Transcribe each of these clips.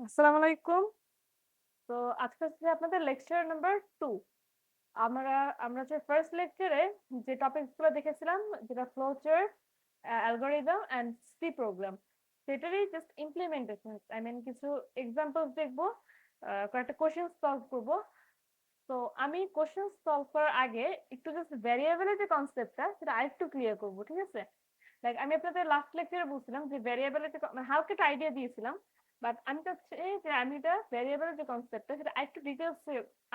আসসালামু আলাইকুম। তো আজকে হচ্ছে আপনাদের লেকচার নাম্বার 2। আমরা আমরা যে ফার্স্ট লেকচারে যে টপিকস গুলো দেখেছিলাম, যেটা flow chart, algorithm and C program, সেটারই জাস্ট ইমপ্লিমেন্টেশন। আই মিন কিছু এক্সাম্পলস দেখবো, কয়েকটা কোশ্চেন সলভ করব। তো আমি কোশ্চেন সলভ করার আগে একটু জাস্ট ভ্যারিয়েবলের যে কনসেপ্টটা সেটা আরেকটু ক্লিয়ার করব, ঠিক আছে? লাইক আমি আপনাদের লাস্ট লেকচারে বলছিলাম যে ভ্যারিয়েবলের যে হালকা একটা আইডিয়া দিয়েছিলাম, বাট আমি চাচ্ছি যে আমি এটা ভ্যারিয়েবলের যে কনসেপ্টটা সেটা আরেকটু ডিটেলস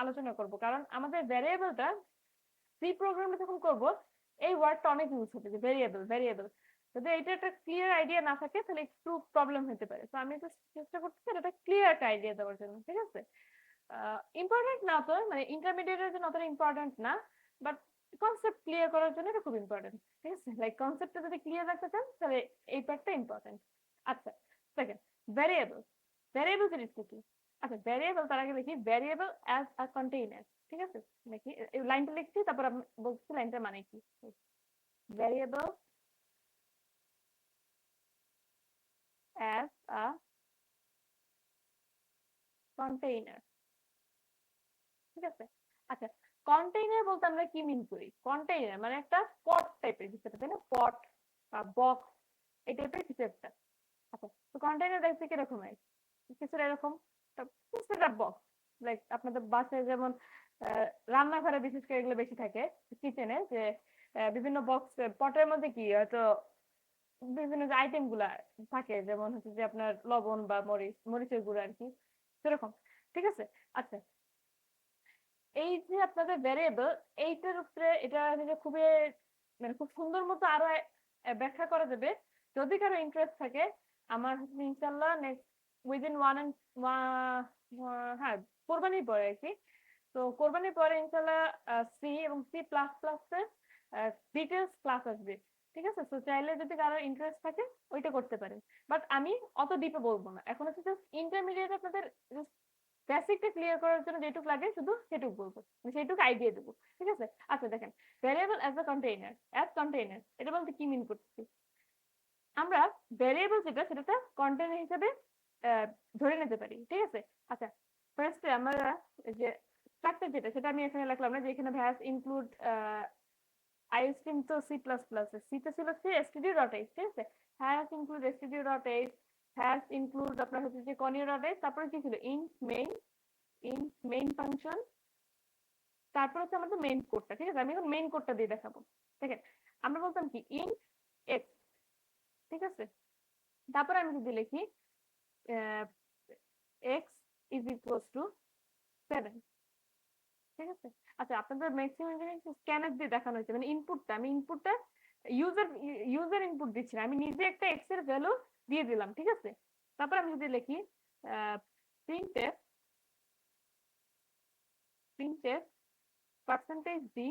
আলোচনা করব, কারণ আমাদের ভ্যারিয়েবলটা সি প্রোগ্রামে যখন করব এই ওয়ার্ডটা অনেক ইউজ হবে, যে ভ্যারিয়েবল ভ্যারিয়েবল। যদি এটা একটা ক্লিয়ার আইডিয়া না থাকে তাহলে একটু প্রবলেম হতে পারে। তো আমি জাস্ট চেষ্টা করতেছি এটা ক্লিয়ার একটা আইডিয়া দেওয়ার জন্য, ঠিক আছে? ইম্পর্টেন্ট না তো, মানে ইন্টারমিডিয়েটের জন্য অতটা ইম্পর্টেন্ট না, বাট কনসেপ্ট ক্লিয়ার করার জন্য এটা খুব ইম্পর্টেন্ট, ঠিক আছে? লাইক কনসেপ্টটা যদি ক্লিয়ার রাখতে চান তাহলে এই পার্টটা ইম্পর্টেন্ট। আচ্ছা, সেকেন্ড, ভ্যারিয়েবল। ভ্যারিয়েবল জিনিসটা কি? আচ্ছা, ভ্যারিয়েবল তার আগে লিখি ভ্যারিয়েবল অ্যাজ আ কন্টেইনার, ঠিক আছে? নাকি এই লাইনটা লিখছি, তারপর আমি বলছি লাইনটার মানে কি। ভ্যারিয়েবল অ্যাজ আ কন্টেইনার, ঠিক আছে? আচ্ছা, কন্টেইনার বলতে আমরা কি মিন করি? কন্টেইনার মানে একটা পট টাইপের কিছু একটা, তাই না? পট বা বক্স, এই টাইপের কিছু একটা। আচ্ছা, তো কন্টেইনার দেখতে কিরকম হয়? কিছুটা এরকম, কিছুটা বক্স। লাইক আপনাদের বাসায় যেমন রান্নাঘরে বিশেষ করে এগুলো বেশি থাকে, কিচেনে, যে বিভিন্ন বক্স পটের মধ্যে কি হয়তো বিভিন্ন যে আইটেম গুলা থাকে, যেমন হচ্ছে যে আপনার লবণ বা মরিচের গুঁড়া আর কি, সেরকম, ঠিক আছে? আচ্ছা, এই যে আপনাদের ভ্যারিয়েবল, এইটার উপরে এটা হচ্ছে খুবই, মানে খুব সুন্দর মতো আরো ব্যাখ্যা করা যাবে যদি কারো ইন্টারেস্ট থাকে। আমার হচ্ছে ইনশাল্লাহ নেক্সট উইদিন ওয়ান এন্ড, হ্যাঁ, কোরবানির পরে আর কি। তো কোরবানির পরে ইনশাল্লাহ সি এবং সি প্লাস প্লাস এর ডিটেলস ক্লাস আসবে, ঠিক আছে? তো চাইলে যদি কারো ইন্টারেস্ট থাকে ওইটা করতে পারেন, বাট আমি অত ডিপে বলবো না। এখন হচ্ছে জাস্ট ইন্টারমিডিয়েট আপনাদের বেসিকটা ক্লিয়ার করার জন্য যেটুকু লাগে শুধু সেটুকু বলবো, মানে সেটুকু আইডিয়া দেবো, ঠিক আছে? আচ্ছা, দেখেন, variable as a container, as container এটা বলতে কি মিন করতেছি? আমরা ভ্যারিয়েবল যেটা সেটাতে কন্টেইনার হিসেবে আহ, ধরে নিতে পারি, ঠিক আছে? আচ্ছা, ফার্স্টে আমরা এই যে স্ট্রাকচার যেটা সেটা আমি এখানে লিখলাম না, যে এখানে ভ্যাস ইনক্লুড আইএসটিম, তো সি প্লাস প্লাস সিতে ছিল সি এসটিডি ডট এইচ, ঠিক আছে? Hash include STD dot H, hash include আপনার হচ্ছে যে কনিও ডট এইচ, তারপরে কি ছিল int main, int main function, তারপর হচ্ছে আমাদের মেইন কোডটা, ঠিক আছে? আমি এখন মেইন কোডটা দিয়ে দেখাবো। দেখেন, আমরা বলতাম কি ইন্ট এক্স, ঠিক আছে? তারপর আমি যদি লিখি এক্স ইজ ইকুয়ালস টু 7, ঠিক আছে? আচ্ছা, আপনাদের ম্যাক্সিমাম জিনিস স্ক্যানার দিয়ে দেখানো হয়েছে, মানে ইনপুটটা আমি ইনপুটটা ইউজার ইউজার ইনপুট দিচ্ছি না, আমি নিজে একটা এক্স এর ভ্যালু দিয়ে দিলাম, ঠিক আছে? তারপর আমি যদি লিখি প্রিন্টএফ, প্রিন্টএফ পার্সেন্টেজ ডি,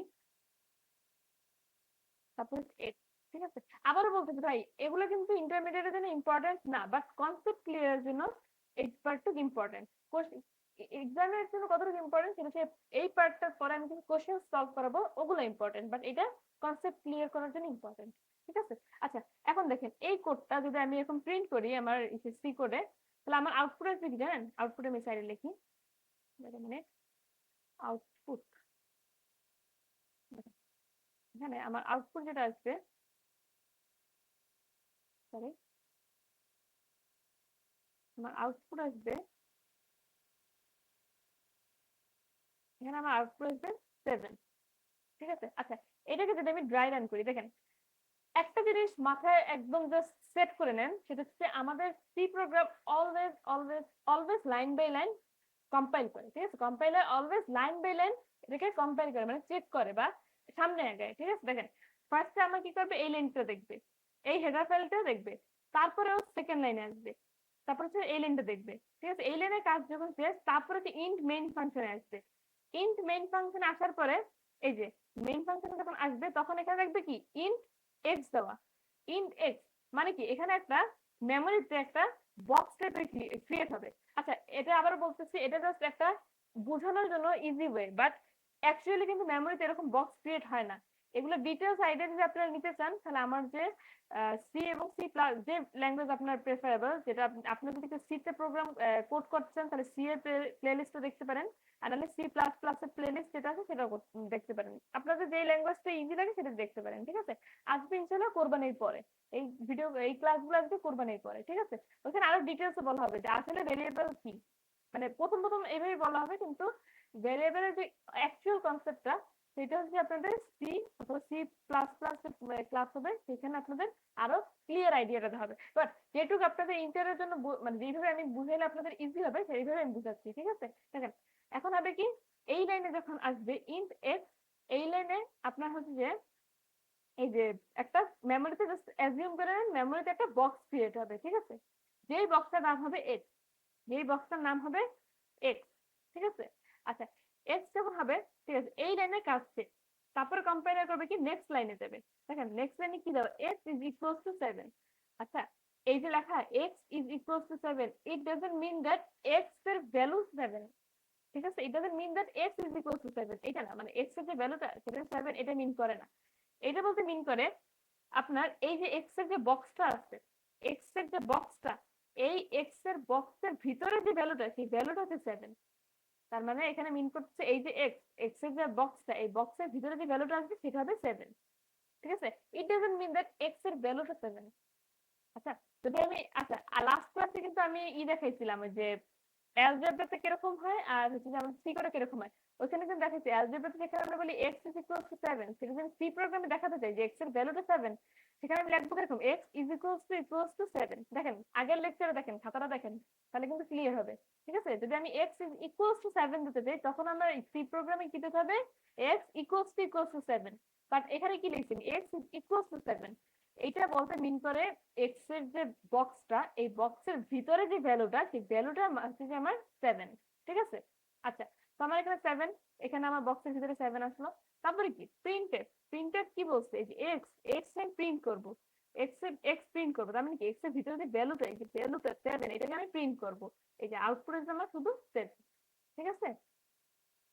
তারপর এক্স, ঠিক আছে? আবারও বলতেছি ভাই, এগুলো কিন্তু ইন্টারমিডিয়েটের জন্য ইম্পর্টেন্ট না, বাট কনসেপ্ট ক্লিয়ারের জন্য এই পার্টটুকু ইম্পর্টেন্ট। এক্সামের জন্য কতটুকু ইম্পর্টেন্ট সেটা হচ্ছে এই পার্টটার পরে আমি কিছু কোশ্চেন সলভ করাবো, ওগুলো ইম্পর্টেন্ট, বাট এটা কনসেপ্ট ক্লিয়ার করার জন্য ইম্পর্টেন্ট, ঠিক আছে? আচ্ছা, এখন দেখেন এই কোডটা যদি আমি এখন প্রিন্ট করি আমার সি কোডে, তাহলে আমার আউটপুট আসবে কি জানেন? আউটপুটে আমি সাইডে লিখি, মানে আউটপুট, এখানে আমার আউটপুট যেটা আসবে, সরি, আমার আউটপুট আসবে, এখানে আমার আউটপুট আসবে 7, ঠিক আছে? আচ্ছা, এটাকে যদি আমি ড্রাই রান করি, দেখেন একটা জিনিস মাথায় একদম জাস্ট সেট করে নেন, সেটা হচ্ছে আমাদের C program always always always line by line compile করে, ঠিক আছে? Compiler always line by line এটাকে কম্পাইল করে, মানে চেক করে বা সামনে আগায়, ঠিক আছে? দেখেন, ফার্স্টে আমার কি করবে, এই লাইনটা দেখবে, এই হেডার ফাইলটা দেখবে, তারপরে ও সেকেন্ড লাইনে আসবে, তারপর হচ্ছে এই লাইনটা দেখবে, ঠিক আছে? এই লাইনের কাজ যখন শেষ, তারপরে হচ্ছে ইন্ট মেইন ফাংশনে আসবে। ইন্ট মেইন ফাংশনে আসার পরে এই যে মেইন ফাংশনে যখন আসবে তখন এখানে দেখবে কি ইন্ট এক্স দেওয়া। ইন্ট এক্স মানে কি, এখানে একটা মেমোরিতে একটা বক্স টাইপের ক্রিয়েট হবে। আচ্ছা, এটা আবার বলতেছি, এটা জাস্ট একটা বোঝানোর জন্য ইজি ওয়ে, বাট অ্যাকচুয়ালি কিন্তু মেমোরিতে এরকম বক্স ক্রিয়েট হয় না। এগুলো ডিটেলস আইডিয়া যদি আপনারা নিতে চান তাহলে আমার যে সি এবং সি প্লাস যে ল্যাঙ্গুয়েজ আপনার প্রেফারেবল, যেটা আপনি যদি সিতে প্রোগ্রাম কোড করছেন তাহলে সি এর প্লেলিস্টও দেখতে পারেন, আর নাহলে সি প্লাস প্লাস এর প্লেলিস্ট যেটা আছে সেটাও দেখতে পারেন। আপনাদের যে ল্যাঙ্গুয়েজটা ইজি লাগে সেটা দেখতে পারেন, ঠিক আছে? আসবে ইনশাআল্লাহ কোরবানির পরে, এই ভিডিও এই ক্লাসগুলো আসবে কোরবানির পরে, ঠিক আছে? ওখানে আরো ডিটেলসে বলা হবে যে আসলে ভেরিয়েবল কি, মানে প্রথম প্রথম এইভাবে বলা হবে, কিন্তু ভেরিয়েবলের যে অ্যাকচুয়াল কনসেপ্টটা সেটা হচ্ছে আপনাদের সি অথবা সি প্লাস প্লাস ক্লাস হবে, সেখানে আপনাদের আরো ক্লিয়ার আইডিয়াটা হবে। বাট যেটুকু আপনাদের ইন্টারের জন্য মানে যেভাবে আমি বুঝাইলে আপনাদের ইজি হবে সেইভাবে আমি বুঝাচ্ছি, ঠিক আছে? দেখেন এখন হবে কি, এই লাইনে যখন আসবে ইন্ট এক্স, এই লাইনে আপনার হচ্ছে যে এই যে একটা মেমোরিতে জাস্ট অ্যাজিউম করে মেমোরিতে একটা বক্স ক্রিয়েট হবে, ঠিক আছে? যেই বক্সটার নাম হবে এক্স, যেই বক্সটার নাম হবে এক্স, ঠিক আছে? আচ্ছা, এক্স যখন হবে, ঠিক আছে, এই লাইনে কাজ শেষ। তারপরে কম্পাইলার করবে কি নেক্সট লাইনে যাবে। দেখেন নেক্সট লাইনে কি দেবে, এক্স ইজ ইকুয়ালস টু 7। আচ্ছা, এই যে লেখা x is equals to 7, it doesn't mean that x এর ভ্যালু 7, ঠিক আছে? It doesn't mean that x is equals to 7, এটা না, মানে এক্স এর যে ভ্যালুটা সেটা 7 এটা মিন করে না। এটা বলতে মিন করে আপনার এই যে এক্স এর যে বক্সটা আছে, এক্স এর যে বক্সটা, এই এক্স এর বক্সের ভিতরে যে ভ্যালুটা সেই ভ্যালুটা হচ্ছে 7। তার মানে এখানে মিন করছে এই যে এক্স, এক্স এর যে বক্সটা, এই বক্সের ভিতরে যে ভ্যালুটা আসবে সেটা হবে 7, ঠিক আছে? It doesn't mean that x এর ভ্যালুটা 7। আচ্ছা, যদি আমি আচ্ছা লাস্ট ক্লাসে কিন্তু আমি দেখাইছিলাম ওই যে অ্যালজেব্রাতে কিরকম হয় আর হচ্ছে যে আমাদের সি কোডে কিরকম হয়। ওখানে কিন্তু দেখাচ্ছি অ্যালজেব্রাতে যেখানে আমরা বলি x ইজ ইকুয়াল টু 7, সেটা যদি সি প্রোগ্রামে দেখাতে চাই যে x এর ভ্যালুটা 7, সেখানে আমি লিখবো কিরকম, x ইজ ইকুয়াল টু 7। দেখেন আগের লেকচারে দেখেন, খাতাটা দেখেন, তাহলে কিন্তু ক্লিয়ার হবে, ঠিক আছে? যদি আমি x ইজ ইকুয়াল টু 7 দিতে চাই তখন আমরা সি প্রোগ্রামে কি দিতে হবে, x ইকুয়াল টু 7। বাট এখানে কি লিখছি, x ইজ ইকুয়াল টু 7, এটা বলতে মিন করে এক্স এর যে বক্সটা, এই বক্সের ভিতরে যে ভ্যালুটা সেই ভ্যালুটা হচ্ছে যে আমার 7, ঠিক আছে? আচ্ছা, তো আমার এখানে 7, এখানে আমার বক্সের ভিতরে 7 আসলো। তারপরে কি প্রিন্টএফ, প্রিন্টএফ কি বলছে, এই যে এক্স, এক্স আমি প্রিন্ট করব, এক্স প্রিন্ট করবো, তার মানে কি এক্স এর ভিতরে যে ভ্যালুটা, এই যে ভ্যালুটা 7 এটাকে আমি প্রিন্ট করব। এই যে আউটপুটের জন্য শুধু 7, ঠিক আছে?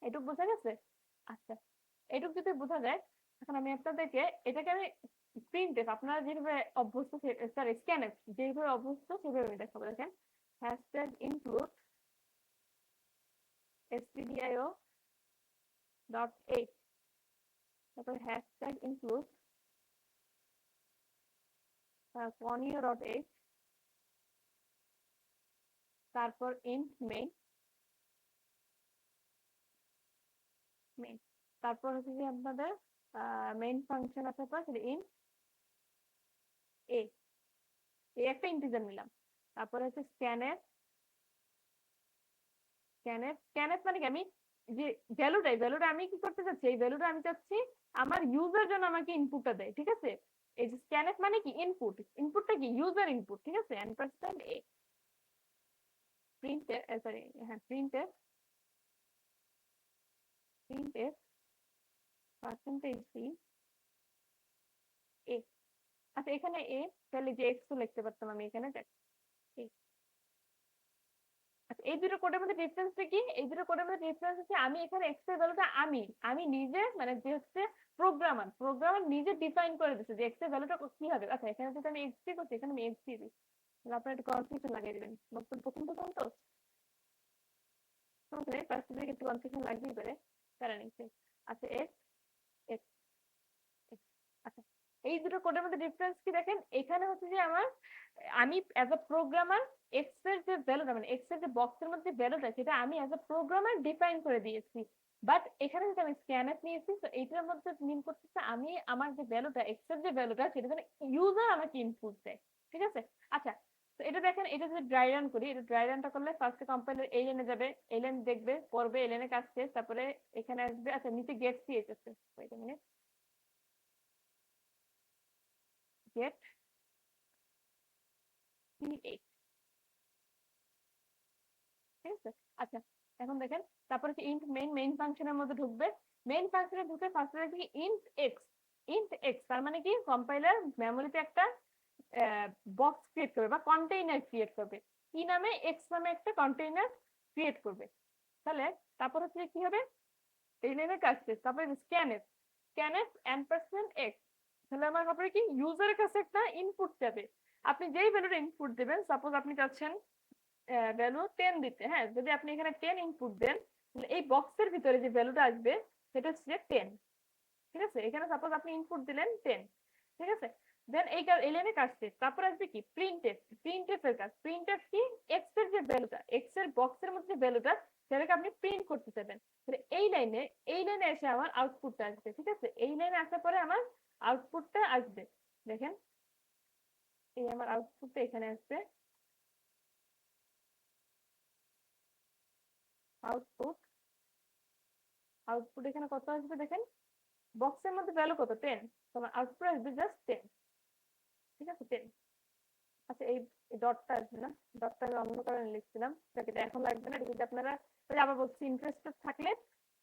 এটুকু বোঝা গেছে? আচ্ছা, এটুকু যদি বোঝা যায়, এখন আমি আপনাদেরকে এটাকে আমি প্রিন্টএফ আপনারা যেভাবে অভ্যস্ত, সরি স্ক্যানএফ যেভাবে অভ্যস্ত সেভাবে আমি দেখাবো। দেখেন hashtag include stdio dot eight, তারপর হ্যাশট্যাগ ইনক্লুড পনিও ডট এইট, তারপর ইন্ট মেইন, মেইন তারপর হচ্ছে যে আপনাদের মেইন ফাংশন আসার পর সেটা ইন্ট এ, এই একটা ইন্টিজার নিলাম। তারপরে হচ্ছে স্ক্যানএফ, স্ক্যানএফ মানে কি, আমি যে ভ্যালুটা আমি কি করতে চাচ্ছি, এই ভ্যালুটা আমি চাচ্ছি আমার ইউজার জন্য আমাকে ইনপুটটা দেয়, ঠিক আছে? এই যে স্ক্যানএফ মানে কি ইনপুট, ইনপুটটা কি ইউজার ইনপুট, ঠিক আছে? এন্ড এ প্রিন্ট, সরি হ্যাঁ প্রিন্ট এফ পার্সেন্টেজ সি এ। আচ্ছা এখানে এ, তাহলে যে এক্স তো লিখতে পারতাম আমি এখানে দেখ এ। আচ্ছা এই দুটো কোডের মধ্যে ডিফারেন্সটা কি, এই দুটো কোডের মধ্যে ডিফারেন্স হচ্ছে আমি এখানে এক্স এর ভ্যালুটা আমি নিজে মানে যে হচ্ছে প্রোগ্রামার নিজে ডিফাইন করে দিচ্ছে যে এক্স এর ভ্যালুটা কি হবে। আচ্ছা এখানে যদি আমি এক্স দিয়ে করছি, এখানে আমি এক্স দিয়ে দিই, তাহলে আপনার একটু কনফিউশন লাগিয়ে দিবেন, নতুন প্রথম প্রথম তো সমস্যা নেই, ফার্স্ট দিকে একটু কনফিউশন লাগতেই পারে, তারা নিচ্ছে। আচ্ছা এক্স এক্স এক্স, আচ্ছা এই দুটো কোডের মধ্যে ডিফারেন্স কি দেখেন, এখানে হচ্ছে যে আমার আমি অ্যাজ আ প্রোগ্রামার এক্স এর যে ভ্যালুটা মানে এক্স এর যে বক্সের মধ্যে ভ্যালুটা সেটা আমি অ্যাজ আ প্রোগ্রামার ডিফাইন করে দিয়েছি। বাট এখানে যদি আমি স্ক্যানএফ নিয়েছি তো এইটার মধ্যে মিন করতেছে আমি আমার যে ভ্যালুটা এক্স এর যে ভ্যালুটা সেটা যেন ইউজার আমাকে ইনপুট দেয়, ঠিক আছে? আচ্ছা, তো এটা দেখেন, এটা যদি ড্রাই রান করি, এটা ড্রাই রানটা করলে ফার্স্টে কম্পাইলার এই লাইনে যাবে, এই লাইন দেখবে করবে, এই লাইনে কাজ শেষ, তারপরে এখানে আসবে। আচ্ছা নিচে গেট সিএচ আছে, wait a minute, get ch, ঠিক আছে? আচ্ছা এখন দেখেন, তারপরে হচ্ছে ইন্ট মেইন ফাংশনের মধ্যে ঢুকবে, মেইন ফাংশনে ঢুকে ফার্স্টে দেখবে কি ইন্ট এক্স, তার মানে কি কম্পাইলার মেমোরিতে একটা বক্স ক্রিয়েট করবে বা কন্টেইনার ক্রিয়েট করবে, কি নামে, এক্স নামে একটা কন্টেইনার ক্রিয়েট করবে। তাহলে তারপর হচ্ছে কি হবে, এই লাইনের কাজ শেষ, তারপরে স্ক্যানএফ, scanf ampersand x, তাহলে আমার হবে কি ইউজারের কাছে একটা ইনপুট যাবে, আপনি যেই ভ্যালুটা ইনপুট দিবেন, সাপোজ আপনি চাচ্ছেন ভ্যালু 10 দিতে, হ্যাঁ, যদি আপনি এখানে 10 ইনপুট দেন, তাহলে এই বক্সের ভিতরে যে ভ্যালুটা আসবে সেটা হচ্ছে 10, ঠিক আছে, এখানে সাপোজ আপনি ইনপুট দিলেন 10, ঠিক আছে, দেন এই এলিয়ানে কাটছে, তারপর আসবে কি প্রিন্টএফ, প্রিন্টএফ এর কাজ, প্রিন্টএফ কি এক্স এর যে ভ্যালুটা, এক্স এর বক্সের মধ্যে যে ভ্যালুটা সেটাকে আপনি প্রিন্ট করতে চাইবেন, তাহলে এই লাইনে এসে আমার আউটপুটটা আসবে, ঠিক আছে, এই লাইনে আসার পরে আমার আউটপুটটা আসবে, দেখেন এই আমার আউটপুটটা এখানে আসবে, আউটপুট, আউটপুট এখানে কত আসবে দেখেন, বক্সের মধ্যে ভ্যালু কত 10, তোমার আউটপুট আসবে জাস্ট 10, ঠিক আছে 10। আচ্ছা এই ডটটা আসবে না, ডটটা আমি অন্য কারণে লিখছিলাম, এটা এখন লাগবে না, এটা যদি আপনারা আবার বলছি ইন্টারেস্টেড থাকলে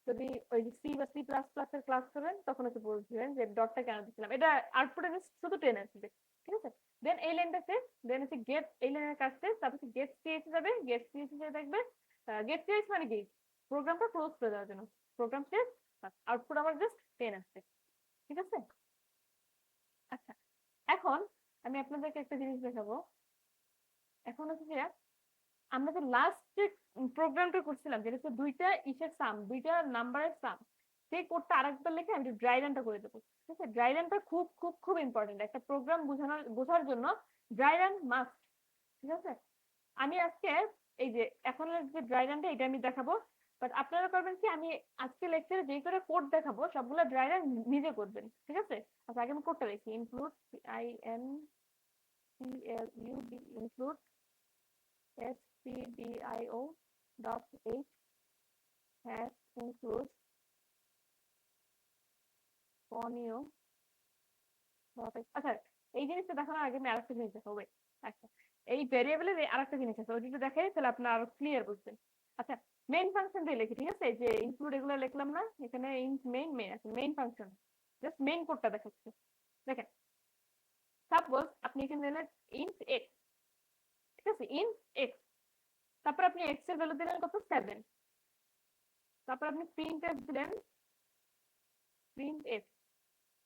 যদি ওই সি বা সি প্লাস প্লাস এর ক্লাস করেন তখন একটু বলছিলেন যে ডটটা কেন দিচ্ছিলাম, এটা আউটপুটে শুধু 10 আসবে, ঠিক আছে, দেন এই লাইনটা শেষ, দেন হচ্ছে গেট, এই লাইনের কাজ শেষ, তারপর গেট সিএইচ যাবে, গেট সিএইচ এ দেখবে, গেট সিএইচ মানে কি প্রোগ্রামটা ক্লোজ করে দেওয়ার জন্য, প্রোগ্রাম শেষ, আউটপুট আমার জাস্ট 10 আসছে, ঠিক আছে। আচ্ছা এখন আমি আপনাদেরকে একটা জিনিস দেখাবো, এখন হচ্ছে যে আমরা যে লাস্ট যে প্রোগ্রামটা করছিলাম যেটা হচ্ছে দুইটা ইসের সাম, দুইটা নাম্বারের সাম, সেই কোডটা আরেকবার লিখে আমি ড্রাই রানটা করে দেবো, ঠিক আছে, ড্রাই রানটা খুব খুব খুব ইম্পর্টেন্ট, একটা প্রোগ্রাম বোঝার জন্য ড্রাই রান মাস্ট, ঠিক আছে। আমি আজকে এই যে এখন যে ড্রাই রানটা এটা আমি দেখাবো, বাট আপনারা করবেন কি আমি আজকে লেকচারে যেই করে কোড দেখাবো সবগুলো ড্রাই রান নিজে করবেন, ঠিক আছে। আচ্ছা আগে আমি কোডটা দেখি, include include stdio dot h has includes fonio dot h, আচ্ছা এই জিনিসটা দেখানোর আগে আমি আরেকটা জিনিস দেখাবো, আচ্ছা এই ভেরিয়েবলের আরেকটা জিনিস আছে ওইটা দেখাই তাহলে আপনার আরো ক্লিয়ার বুঝবেন। আচ্ছা মেইন ফাংশন দিয়ে লিখি, ঠিক আছে, যে ইনক্লুড এগুলো লিখলাম না, এখানে ইন্ট মেইন মেইন আছে, মেইন ফাংশন জাস্ট মেইন কোডটা দেখাচ্ছি, দেখেন সাপোজ আপনি এখানে দিলেন ইন্ট এক্স, ঠিক আছে, ইন্ট এক্স, তারপর আপনি এক্স এর ভ্যালু দিলেন কত 7, তারপর আপনি প্রিন্ট এফ দিলেন, print F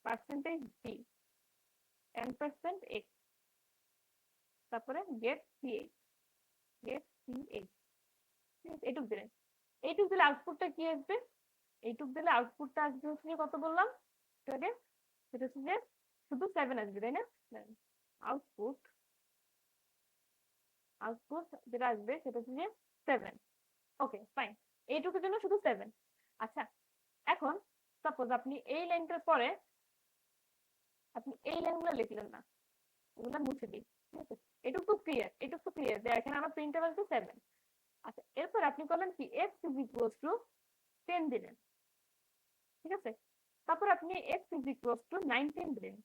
percentage D n% x, তারপরে গেট সিএইচ, গেট সিএইচ, এইটুক দিলেন, এইটুক দিলে আউটপুটটা কি আসবে, এইটুক দিলে আউটপুটটা আসবে হচ্ছে কত বললাম সেটাকে, সেটা হচ্ছে যে শুধু 7 আসবে, তাই না, আউটপুট, আউটপুট যেটা আসবে সেটা হচ্ছে যে 7, ওকে ফাইন, এইটুকুর জন্য শুধু 7। আচ্ছা এখন সাপোজ আপনি এই লাইনটার পরে আপনি এই লাইনগুলো লিখলেন না, এগুলো মুছে দিই, ঠিক আছে, এটুকু ক্লিয়ার, এটুকু ক্লিয়ার যে এখানে আমার প্রিন্টার আসবে 7। আচ্ছা এরপর আপনি করলেন কি x ইজ ইকুয়ালস টু 10 দিলেন, ঠিক আছে, তারপর আপনি x ইজ ইকুয়ালস টু 19 দিলেন,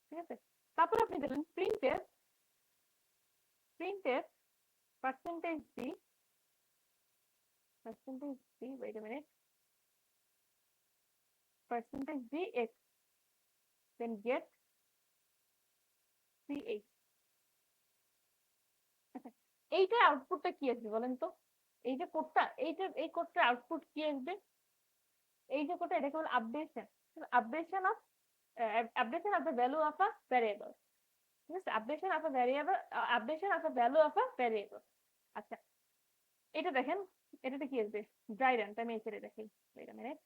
ঠিক আছে, তারপর আপনি দিলেন printf, printf percentage D, percentage d, wait a minute, percentage d x, then get ch, আচ্ছা এইটা আউটপুটটা কি আসবে বলেন তো, এই যে কোডটা, এই কোডটার আউটপুট কি আসবে, এই যে কোডটা এটা কেবল updation, updation of updation of the value of a variable, ঠিক আছে, updation of a variable, updation of a value of a variable. আচ্ছা এটা দেখেন এটাতে কি আসবে, ড্রাই রানটা আমি এসে দেখাই, wait a minute,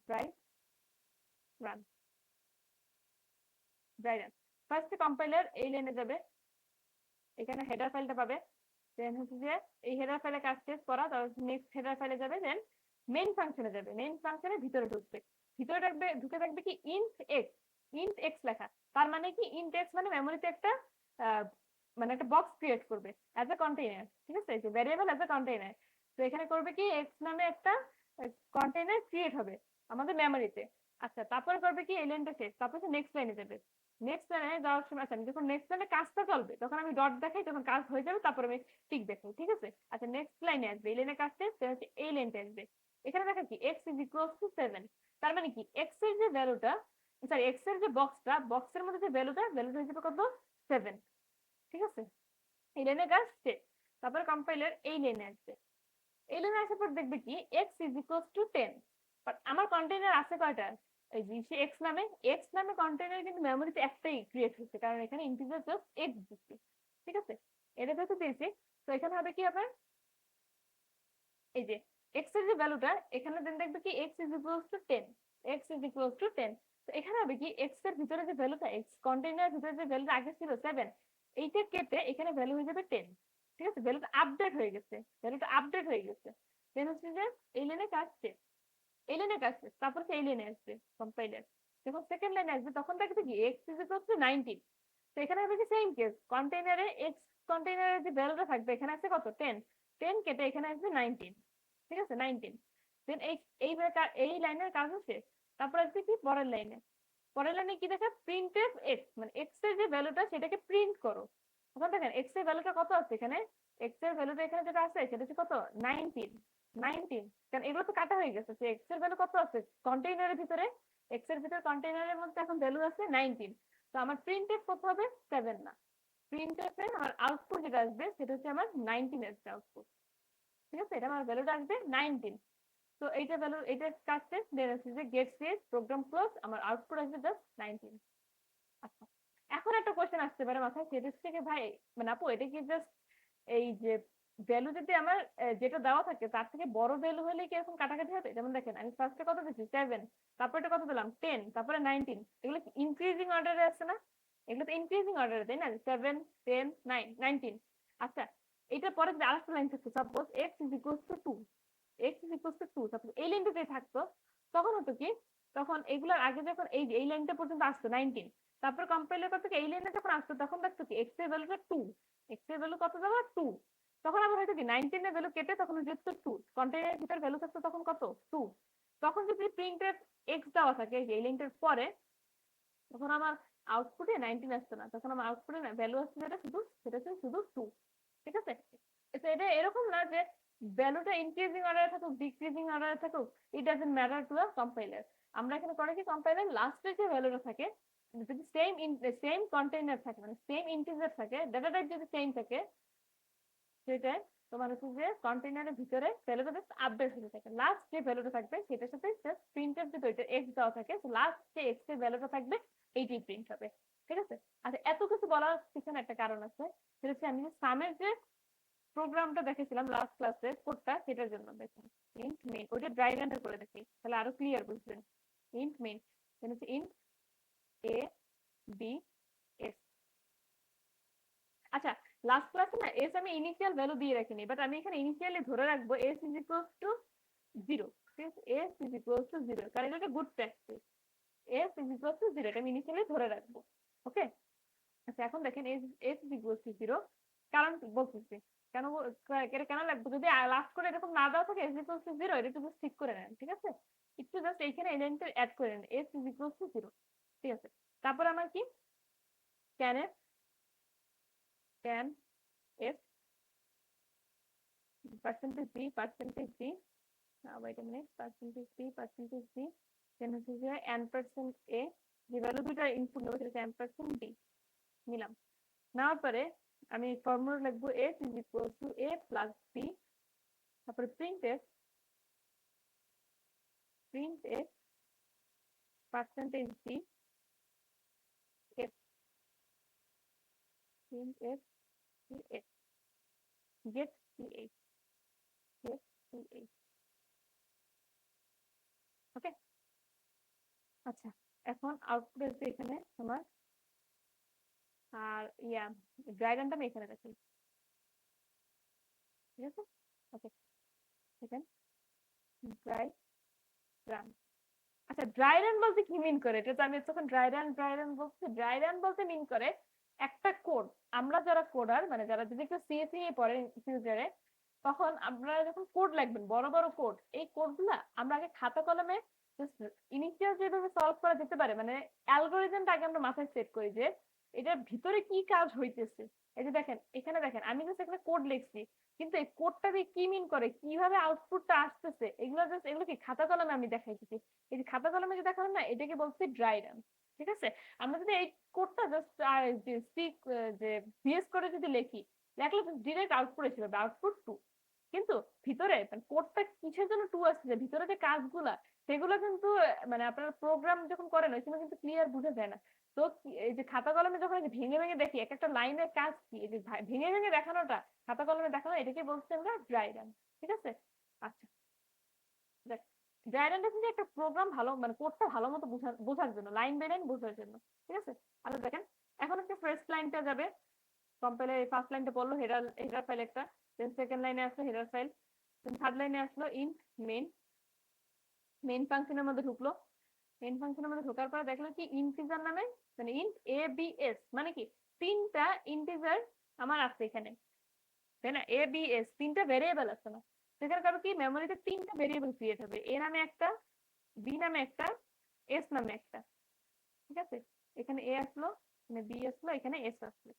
dry run, dry run, first compiler এই লাইনে যাবে, এখানে হেডার ফাইলটা পাবে, দেন হচ্ছে যে এই হেডার ফাইলে কাজ শেষ করা, তারপর নেক্সট হেডার ফাইলে যাবে, দেন মেইন ফাংশনে যাবে, মেইন ফাংশনের ভিতরে ঢুকবে, ভিতরে রাখবে, ঢুকে থাকবে কি ইন্ট এক্স, ইন্ট এক্স লেখা, তার মানে কি ইন্ট এক্স মানে মেমোরিতে একটা মানে একটা বক্স ক্রিয়েট করবে অ্যাজ এ কন্টেইনার, ঠিক আছে, যে ভ্যারিয়েবল অ্যাজ এ কন্টেইনার, তো এখানে করবে কি এক্স নামে একটা কন্টেইনার ক্রিয়েট হবে আমাদের মেমোরিতে। আচ্ছা তারপরে করবে কি এই লাইনটা শেষ, তারপর নেক্সট লাইনে যাবে, নেক্সট লাইনে যাওয়ার সময় আচ্ছা যখন নেক্সট লাইনে কাজটা চলবে তখন আমি ডট দেখাই, যখন কাজ হয়ে যাবে তারপর আমি টিক দেখাই, ঠিক আছে। আচ্ছা নেক্সট লাইনে আসবে, এই লাইনে কাজ শেষ, হচ্ছে এই লাইনটা আসবে, এখানে দেখা কি এক্স ইজ ইকুয়ালস টু 7, তার মানে কি এক্স এর যে ভ্যালুটা, সরি এক্স এর যে বক্সটা, বক্সের মধ্যে যে ভ্যালুটা, ভ্যালুটা হিসেবে কত 7, ঠিক আছে, এই লাইনে কাজ শেষ, তারপর কম্পাইলার এই লাইনে আসবে, এলিনে আসার পর দেখবে কি x is equals two 10, but আমার কন্টেইনার আছে কয়টা, এই যে সে এক্স নামে কন্টেইনার কিন্তু মেমোরিতে একটাই ক্রিয়েট হচ্ছে, কারণ এখানে ইন্টিজার জাস্ট এক্স দিচ্ছি, ঠিক আছে, এটা যেহেতু দিয়েছি, তো এখানে হবে কি হবে, এই যে এক্স এর যে ভ্যালুটা এখানে দেন দেখবে কি x is equals two 10, x is equals two 10, তো এখানে হবে কি এক্স এর ভিতরে যে ভ্যালুটা, এক্স কন্টেইনারের ভিতরে যে ভ্যালুটা আগে ছিল 7, এইটা কেটে এখানে ভ্যালু হয়ে যাবে 10, ঠিক আছে, ভ্যালুটা আপডেট হয়ে গেছে, ভ্যালুটা আপডেট হয়ে গেছে, দেন হচ্ছে যে এই লাইনে কাজ শেষ, এই লাইনে কাজ শেষ, তারপর এই লাইনে আসবে কম্পাইলার, যখন সেকেন্ড লাইনে আসবে তখন দেখবে কি এক্স ইজ ইকুয়ালস টু 19, তো এখানে হবে কি সেম কেস, কন্টেইনারে এক্স কন্টেইনারের যে ভ্যালুটা থাকবে এখানে আছে কত 10, 10 কেটে এখানে আসবে 19, ঠিক আছে 19, দেন এই লাইনের কাজ শেষ, তারপর আসবে কি পরের লাইনে কি দেখা প্রিন্টএফ এক্স, মানে এক্স এর যে ভ্যালুটা সেটাকে প্রিন্ট করো, এখন দেখেন এক্স এর ভ্যালুটা কত আছে এখানে, এক্স এর ভ্যালুটা এখানে যেটা আছে সেটা হচ্ছে কত 19, 19, কারণ এগুলো তো কাটা হয়ে গেছে, যে এক্স এর ভ্যালু কত আছে কন্টেইনারের ভিতরে, এক্স এর ভিতরে কন্টেইনারের মধ্যে এখন ভ্যালু আছে 19, তো আমার প্রিন্টএফ কত হবে 7 না, প্রিন্টএফ এর আমার আউটপুট যেটা আসবে সেটা হচ্ছে আমার 19 এর আউটপুট, ঠিক আছে, এটা আমার ভ্যালুটা আসবে 19, তো এইটা ভ্যালু এটা কাজ শেষ, দেন হচ্ছে যে গেট শেষ প্রোগ্রাম ক্লোজ, আমার আউটপুট আসবে জাস্ট 19। আচ্ছা, এখন একটা কোশ্চেন আসতে পারে মাথায়, সেটা থেকে ভাই মানে আপু এটা কি জাস্ট এই যে ভ্যালু যদি আমার যেটা দেওয়া থাকে তার থেকে বড় ভ্যালু হলে কি এরকম কাটাকাটি হবে, যেমন দেখেন আমি ফার্স্টে কত দিচ্ছি 7, তারপরে কত দিলাম 10, তারপরে 19, এগুলো ইনক্রিজিং অর্ডারে আছে না, এগুলো তো ইনক্রিজিং অর্ডারে তাই না, 7 10 9 19, আচ্ছা এটার পরে যদি আরেকটা লাইন থাকতো suppose x is equals two 2, x is equals two 2, suppose এই লাইনটা যদি থাকতো তখন হতো কি, তখন এগুলোর আগে যখন এই লাইনটা পর্যন্ত আসতো 19, তারপর কম্পাইলার করতে এই লাইনে যখন আসতো তখন দেখতো কি x এর ভ্যালুটা 2, x এর ভ্যালু কত দেওয়া 2, তখন আবার হয়তো কি 19 এর ভ্যালু কেটে তখন যেত 2, কন্টেইনারের ভিতর ভ্যালু থাকতো তখন কত 2, তখন যদি প্রিন্টের x দেওয়া থাকে এই লাইনটার পরে, তখন আমার আউটপুটে 19 আসতো না, তখন আমার আউটপুটে ভ্যালু আসছে যেটা সেটা হচ্ছে শুধু 2, ঠিক আছে, তো এটা এরকম না যে ভ্যালুটা ইনক্রিজিং অর্ডারে থাকুক ডিক্রিজিং অর্ডারে থাকুক, it doesn't matter to the compiler, আমরা এখানে করে কি কম্পাইলার লাস্টে যে ভ্যালুটা থাকে যদি সেম কন্টেইনার থাকে, মানে সেম ইন্টিজার থাকে, ডাটা টাইপ যদি সেম থাকে, সেটা তোমার হচ্ছে যে কন্টেইনারের ভিতরে ভ্যালুটা জাস্ট আপডেট হতে থাকে, লাস্ট যে ভ্যালুটা থাকবে সেটার সাথে জাস্ট প্রিন্টএফ যে ওইটা এক্স দেওয়া থাকে, লাস্ট যে এক্স এর ভ্যালুটা থাকবে এইটাই প্রিন্ট হবে, ঠিক আছে, আচ্ছা এত কিছু বলার পিছনে একটা কারণ আছে, সেটা হচ্ছে আমি সামের যে প্রোগ্রামটা দেখেছিলাম লাস্ট ক্লাসে কোডটা, সেটার জন্য দেখুন ইন্ট মেইন ওইটা ড্রাই রান্ডার করে দেখি তাহলে আরো ক্লিয়ার বুঝবেন, ইন্ট মেইন হচ্ছে ইন্ট এ বি এস, আচ্ছা লাস্ট ক্লাসে না এস আমি ইনিশিয়াল ভ্যালু দিয়ে রাখিনি, বাট আমি এখানে ইনিশিয়ালি ধরে রাখবো এস ইজ ইকুয়ালস টু 0, ঠিক আছে, এস ইজ ইকুয়ালস টু 0, কারণ এটা একটা good practice, S is equals two 0 এটা আমি ইনিশিয়ালি ধরে রাখবো, ওকে, আচ্ছা এখন দেখেন এস ইজ ইকুয়ালস টু 0, কারণ বলতেছি কেন এটা কেন লাগবে, যদি লাস্ট করে এরকম না দেওয়া থাকে এস ইকুয়ালস টু 0 এটা একটু জাস্ট ঠিক করে নেন, ঠিক আছে, একটু জাস্ট এইখানে এলিমেন্ট অ্যাড করে নেন এস ইজ ইকুয়ালস টু 0, ঠিক আছে, তারপর আমার কি can F can F percentage B, wait a minute, percentage B, then হচ্ছে যে n% a, যে ভ্যালু দুটো ইনপুট নেবো সেটা n% b নিলাম, নেওয়ার পরে আমি ফর্মুলা লিখবো s is equal to a plus b, তারপরে print f percentage b f print f f get ch get ch, okay, আচ্ছা এখন আউটপুট আসবে এখানে আমার, আর ড্রাই রানটা আমি এখানে রাখি, ঠিক আছে, ওকে, সেকেন্ড ড্রাই রান, আচ্ছা ড্রাই রান বলতে কি মিন করে, এটা তো আমি যখন ড্রাই রান বলছি, ড্রাই রান বলতে মিন করে একটা কোড, আমরা যারা কোডার মানে যারা যদি একটু সিএসসি নিয়ে পড়ে ফিউচারে, তখন আপনারা যখন কোড লিখবেন বড় বড় কোড, এই কোডগুলা আমরা আগে খাতা কলমে ইনিশিয়াল যেভাবে সলভ করা যেতে পারে, মানে অ্যালগোরিদমটা আগে আমরা মাথায় সেট করি যে এটার ভিতরে কি কাজ হইতেছে, এই যে দেখেন এখানে দেখেন আমি জাস্ট একটা কোড লিখছি, কিন্তু এই কোডটা দিয়ে কি মিন করে কিভাবে আউটপুটটা আসতেছে এগুলো জাস্ট এগুলো কি খাতা কলমে আমি দেখাইতেছি, এই যে খাতা কলমে যে দেখালাম না এটাকে বলছি ড্রাই রান, ঠিক আছে, আমরা যদি এই কোডটা জাস্ট যে ভিএস করে যদি লিখি, লেখলে ডিরেক্ট আউটপুট এসে যাবে আউটপুট 2, কিন্তু ভিতরে মানে কোডটা কিসের জন্য টু আসছে, ভিতরে যে কাজগুলা সেগুলো কিন্তু মানে আপনার প্রোগ্রাম যখন করেন ওই সময় কিন্তু ক্লিয়ার বুঝা যায় না। তো এই যে খাতা কলমে যখন ভেঙে ভেঙে দেখি এক একটা লাইনের কাজ কি, এই যে ভেঙে ভেঙে দেখানোটা, খাতা কলমে দেখানো, এটাকে বলছি আমরা ড্রাই রান। ঠিক আছে? আচ্ছা, দেখ, ড্রাই রানটা কিন্তু একটা প্রোগ্রাম ভালো মানে কোডটা ভালো মতো বোঝার জন্য, লাইন বাই লাইন বোঝার জন্য। ঠিক আছে? আচ্ছা দেখেন, এখন হচ্ছে ফার্স্ট লাইনটা যাবে, কম্পাইলার ফার্স্ট লাইনটা বললো হেডার হেডার ফাইল একটা, দেন সেকেন্ড লাইনে আসলো হেডার ফাইল, দেন থার্ড লাইনে আসলো ইন্ট মেইন, মেইন ফাংশনের মধ্যে ঢুকলো, মেইন ফাংশনের মধ্যে ঢোকার পর দেখলো কি ইন্টিজার নামে মানে ইন্ট এ বি এস মানে কি তিনটা ইন্টিজার আমার আছে এখানে, তাই না? এ বি এস তিনটা ভেরিয়েবল আছে না, সেখানে কারো কি মেমোরিতে তিনটা ভেরিয়েবল ক্রিয়েট হবে, এ নামে একটা, বি নামে একটা, এস নামে একটা। ঠিক আছে? এখানে এ আসলো, এখানে বি আসলো, এখানে এস আসলো।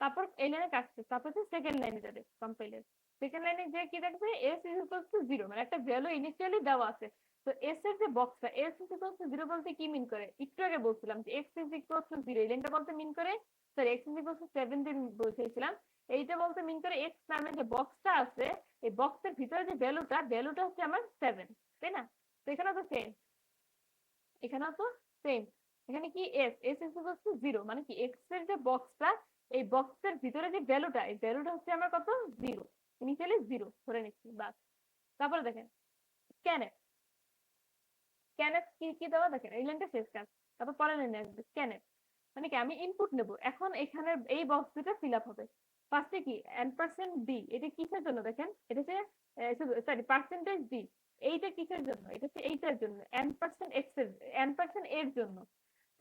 তারপর এই লাইনে কাটছে, তারপর সেকেন্ড লাইনে যাবে কম্পাইলার, সেকেন্ড লাইনে যে কি দেখবে S is equal two zero মানে একটা ভ্যালু ইনিশিয়ালি দেওয়া আছে। তো এস এর যে বক্সটা S is equal two zero বলতে কি মিন করে, একটু আগে বলছিলাম যে x is equal two zero, এই লাইনটা বলতে মিন করে, sorry x is equal two 17 বলছিলাম, এইটা বলতে মিন করে এক্স নামে যে বক্সটা আছে এই বক্সের ভিতরে যে ভ্যালুটা, ভ্যালুটা হচ্ছে আমার 7, তাই না? তো এখানেও তো সেম, এখানেও তো সেম, এখানে কি S S is equal two zero মানে কি এক্স এর যে বক্সটা এই বক্সের ভিতরে যে ভ্যালুটা এই ভ্যালুটা হচ্ছে আমার কত, জিরো, ইনিশিয়ালি জিরো ধরে নিচ্ছি বাস। তারপরে দেখেন স্ক্যানএফ, স্ক্যানএফ কি কি দেওয়া দেখেন এই লাইনটা শেষ কাজ, তারপর পরের লাইনে আসবে স্ক্যানএফ মানে কি আমি ইনপুট নেব, এখন এখানে এই বক্স দুটো ফিল আপ হবে। ফার্স্টে কি এন% বি, এটা কিসের জন্য দেখেন, এটা হচ্ছে সরি পার্সেন্টেজ বি, এইটা কিসের জন্য, এটা হচ্ছে এইটার জন্য এন% এক্স এর, এন% এর জন্য।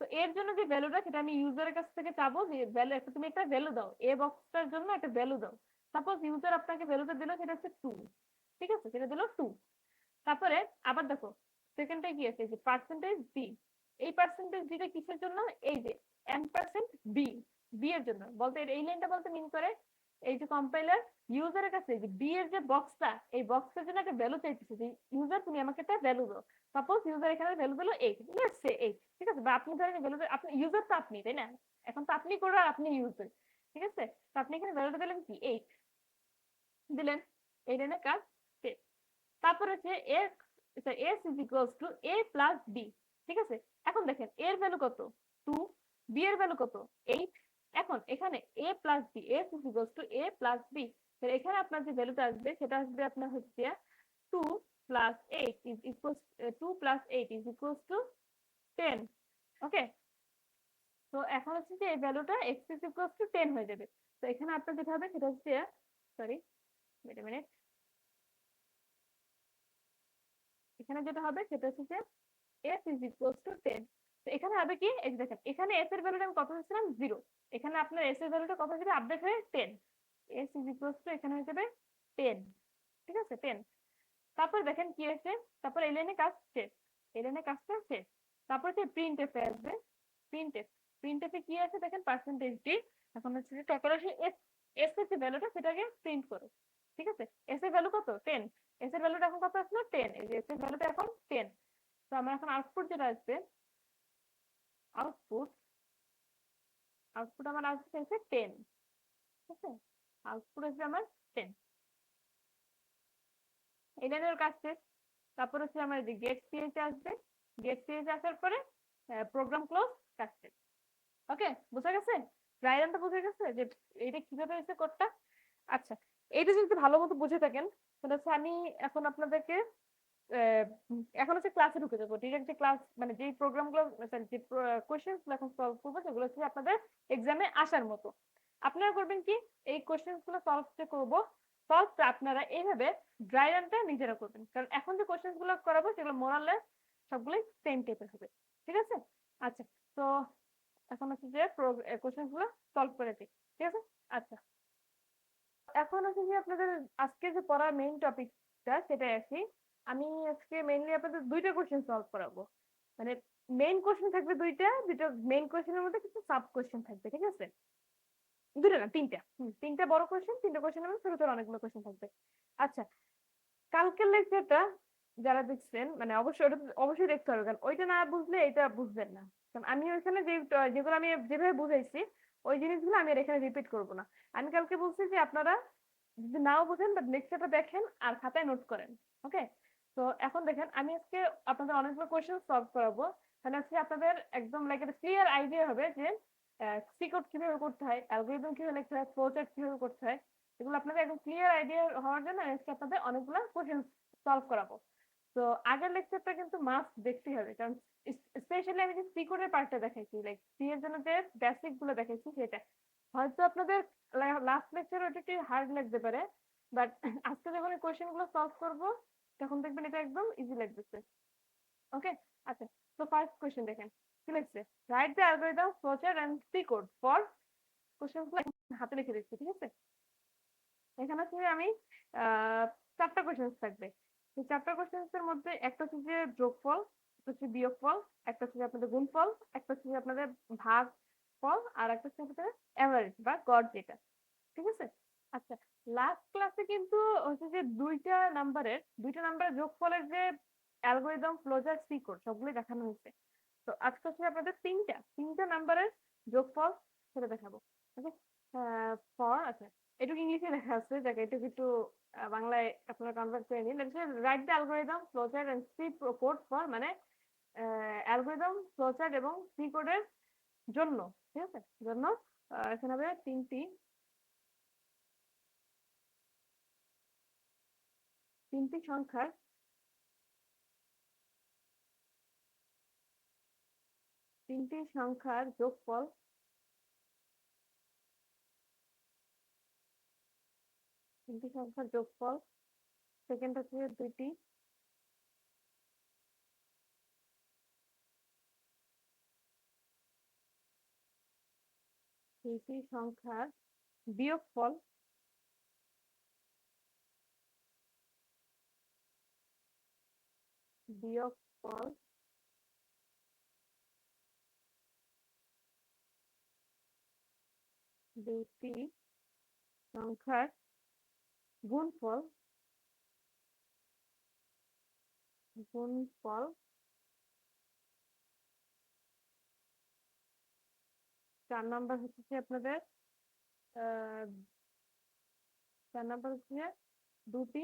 তো এর জন্য যে ভ্যালুটা সেটা আমি ইউজারের কাছ থেকে চাবো যে ভ্যালু একটা তুমি একটা ভ্যালু দাও, এ বক্সটার জন্য একটা ভ্যালু দাও। সাপোজ ইউজার আপনাকে ভ্যালুটা দিল সেটা হচ্ছে 2, ঠিক আছে, সেটা দিল 2। তারপরে আবার দেখো সেকেন্ডটা কি আছে যে পার্সেন্টেজ বি, এই পার্সেন্টেজ বিটা কিসের জন্য, এই যে এন% বি, বি এর জন্য বলতে এই লাইনটা বলতে মিন করে এই যে কম্পাইলার ইউজারের কাছে যে বি এর যে বক্সটা এই বক্সের জন্য একটা ভ্যালু চাইতেছে যে ইউজার তুমি আমাকে একটা ভ্যালু দাও। সাপোজ ইউজার এখানে ভ্যালু দিল 8, লেটস সে 8, ঠিক আছে, বা আপনি ধরেন ভ্যালু, আপনি ইউজার তো আপনি, তাই না? এখন তো আপনি করো আর আপনি ইউজার, ঠিক আছে, তো আপনি এখানে ভ্যালুটা দিলেন কি 8 দিলেন, এই লাইনের কাজ শেষ। তারপর হচ্ছে x s is equals to A plus b, ঠিক আছে। এখন দেখেন এর ভ্যালু কত 2, বি এর ভ্যালু কত 8, এখন এখানে A plus B S is equals to A plus B, এখানে আপনার যে ভ্যালুটা আসবে সেটা আসবে আপনার হচ্ছে 2 plus 8 is equals 2 plus 8 is equals two 10। ওকে, তো এখন হচ্ছে যে এই ভ্যালুটা এক্স ইজ ইকুয়ালস টু 10 হয়ে যাবে। তো এখানে আপনার যেটা হবে সেটা হচ্ছে, সরি ওয়েট আ মিনিট, এখানে যেটা হবে সেটা হচ্ছে যে s is equals to 10। তো এখানে হবে কি এই যে দেখেন এখানে s এর ভ্যালুটা আমি কত দিয়েছিলাম 0, এখানে আপনার s এর ভ্যালুটা কত হবে আপডেট হয়ে 10, s is equals to এখানে হয়ে যাবে 10, ঠিক আছে 10। তারপর দেখেন কি আছে, তারপর এই লাইনে কাজ শেষ, এই লাইনে কাজটা শেষ। তারপর যে প্রিন্টএফ এ আসবে, প্রিন্টএফ, প্রিন্টএফ এ কি আছে দেখেন পার্সেন্টেজ ডি, এখন হচ্ছে যে তারপর আসে s, s এর যে ভ্যালুটা সেটাকে প্রিন্ট করো, ঠিক আছে, s এর ভ্যালু কত 10, s এর ভ্যালুটা এখন কত আসলো 10, এই যে s এর ভ্যালুটা এখন 10। তো আমার এখন আউটপুট যেটা আসবে, আউটপুট, আউটপুট আমার আসবে হচ্ছে 10, ঠিক আছে, আউটপুট আসবে আমার 10, এই লাইনের কাজ শেষ। তারপর হচ্ছে আমার যে গেট সিএইচ আসবে, গেট সিএইচ আসার পরে প্রোগ্রাম ক্লোজ, কাজ শেষ। ওকে, বোঝা গেছে, ড্রাইরানটা বোঝা গেছে যে এটা কিভাবে হচ্ছে কোডটা। আচ্ছা, এইটা যদি ভালো মতো বুঝে থাকেন তাহলে হচ্ছে আমি এখন আপনাদেরকে এখন হচ্ছে ক্লাসে ঢুকে যাবো ডিরেক্ট, যে ক্লাস মানে যে প্রোগ্রামগুলো যে কোশ্চেন গুলো এখন সলভ করবো সেগুলো হচ্ছে আপনাদের এক্সামে আসার মতো। আপনারা করবেন কি এই কোশ্চেন গুলো সলভ যে করবো, সলভটা আপনারা এইভাবে ড্রাই রানটা নিজেরা করবেন, কারণ এখন যে কোশ্চেন গুলো করাবো সেগুলো মোরাললেস সবগুলোই সেম টাইপের হবে, ঠিক আছে। আচ্ছা, তো এখন হচ্ছে যে কোশ্চেন গুলো সলভ করে দিই, ঠিক আছে। আচ্ছা, এখন হচ্ছে যে আপনাদের আজকে যে পড়ার মেইন টপিকটা সেটাই আসি। আমি আজকে মেইনলি আপনাদের দুইটা কোশ্চেন সলভ করাবো, মানে মেইন কোশ্চেন থাকবে দুইটা, দুইটা মেইন কোশ্চেনের মধ্যে কিছু সাব কোশ্চেন থাকবে, ঠিক আছে, দুটো না তিনটা, তিনটা বড় কোশ্চেন, তিনটা কোশ্চেনের মধ্যে ছোট ছোট অনেকগুলো কোশ্চেন থাকবে। আচ্ছা, কালকের লেকচারটা যারা দেখছেন মানে অবশ্যই ওটা অবশ্যই দেখতে হবে, কারণ ওইটা না বুঝলে এটা বুঝবেন না, কারণ আমি ওইখানে যে যেগুলো আমি যেভাবে বুঝাইছি ওই জিনিসগুলো আমি আর এখানে রিপিট করবো না। আমি কালকে বলছি যে আপনারা যদি নাও বুঝেন বাট লেকচারটা দেখেন আর খাতায় নোট করেন। ওকে, তো এখন দেখেন আমি আজকে আপনাদের অনেকগুলো কোয়েশ্চেন সলভ করাবো। তাহলে আজকে আপনাদের একদম লাইক একটা ক্লিয়ার আইডিয়া হবে যে সি কোড কিভাবে করতে হয়, অ্যালগরিদম কিভাবে লিখতে হয়, ফ্লো চার্ট কিভাবে করতে হয়। এগুলো আপনাদের একদম ক্লিয়ার আইডিয়া হওয়ার জন্য আজকে আপনাদের অনেকগুলো কোয়েশ্চেন সলভ করাবো। তো আগের লেকচারটা কিন্তু মাস্ট দেখতেই হবে, কারণ স্পেশালি আমি যে সি কোডের পার্টটা দেখাইছি, লাইক সি এর জন্য যে বেসিক গুলো দেখাইছি সেটা হয়তো আপনাদের লাস্ট লেকচারে ওটা একটু হার্ড লাগতে পারে, বাট আজকে যখন এই কোয়েশ্চেন গুলো সলভ করবো তখন দেখবেন এটা একদম ইজি লাগতেছে। ওকে, আচ্ছা, তো ফার্স্ট কোয়েশ্চেন দেখেন কি লিখছে, write the algorithm flowchart and c code for, question গুলো হাতে লিখে দিচ্ছি, ঠিক আছে। এখানে হচ্ছে আমি চারটা কোয়েশ্চেন থাকবে। এই চারটা কোয়েশ্চেন এর মধ্যে একটা হচ্ছে যে যোগফল, একটা হচ্ছে বিয়োগফল, একটা হচ্ছে আপনাদের গুণফল, একটা হচ্ছে আপনাদের ভাগ ফল, আর একটা হচ্ছে আপনাদের এভারেজ বা গড় যেটা, ঠিক আছে। আচ্ছা, লাস্ট ক্লাসে কিন্তু হচ্ছে যে দুইটা নাম্বারের যোগফলের যে অ্যালগরিদম ফ্লোচার্ট সি কোড সবগুলো দেখানো হয়েছে। তো আজকে হচ্ছে আপনাদের তিনটা নাম্বারের যোগফল সেটা দেখাবো। ওকে, ফর, আচ্ছা এটুকু ইংলিশে লেখা আছে, যাকে এটুকু একটু বাংলায় আপনারা কনভার্ট করে নিন। Write the algorithm flowchart and c code for, মানে অ্যালগরিদম ফ্লোচার্ট এবং সি কোডের জন্য, ঠিক আছে, জন্য এখানে হবে তিনটি সংখ্যার যোগফল, তিনটি সংখ্যার যোগফল, সেকেন্ড হচ্ছে দুইটি সংখ্যার বিয়োগফল, বিয়োগফল দুইটি সংখ্যার গুণফল, গুণফল 4 নাম্বার হচ্ছে যে আপনাদের 4 নাম্বার হচ্ছে দুটি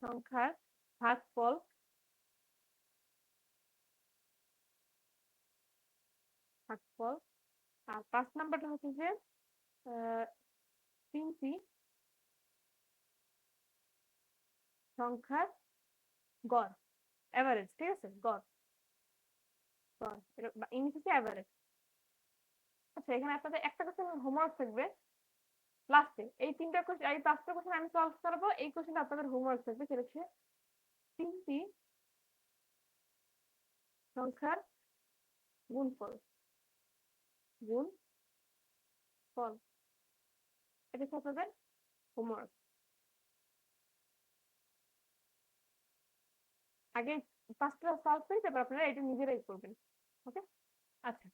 সংখ্যার ভাগফল, ভাগফল। আর 5 নাম্বারটা হচ্ছে যে আহ, তিনটি সংখ্যার গড়, এভারেজ, ঠিক আছে, গড়, গড় এটা ইংলিশ হচ্ছে এভারেজ। আচ্ছা, এখানে আপনাদের একটা কোশ্চেন হোমওয়ার্ক থাকবে লাস্টে। এই 5টা কোশ্চেন আমি সলভ করবো, এই কোশ্চেনটা আপনাদের হোমওয়ার্ক থাকবে, সেটা হচ্ছে তিনটি সংখ্যার গুণফল, গুণফল, এটা হচ্ছে আপনাদের হোমওয়ার্ক। আগে 5টা সলভ করি, তারপর আপনারা এটা নিজেরাই করবেন। ওকে, আচ্ছা,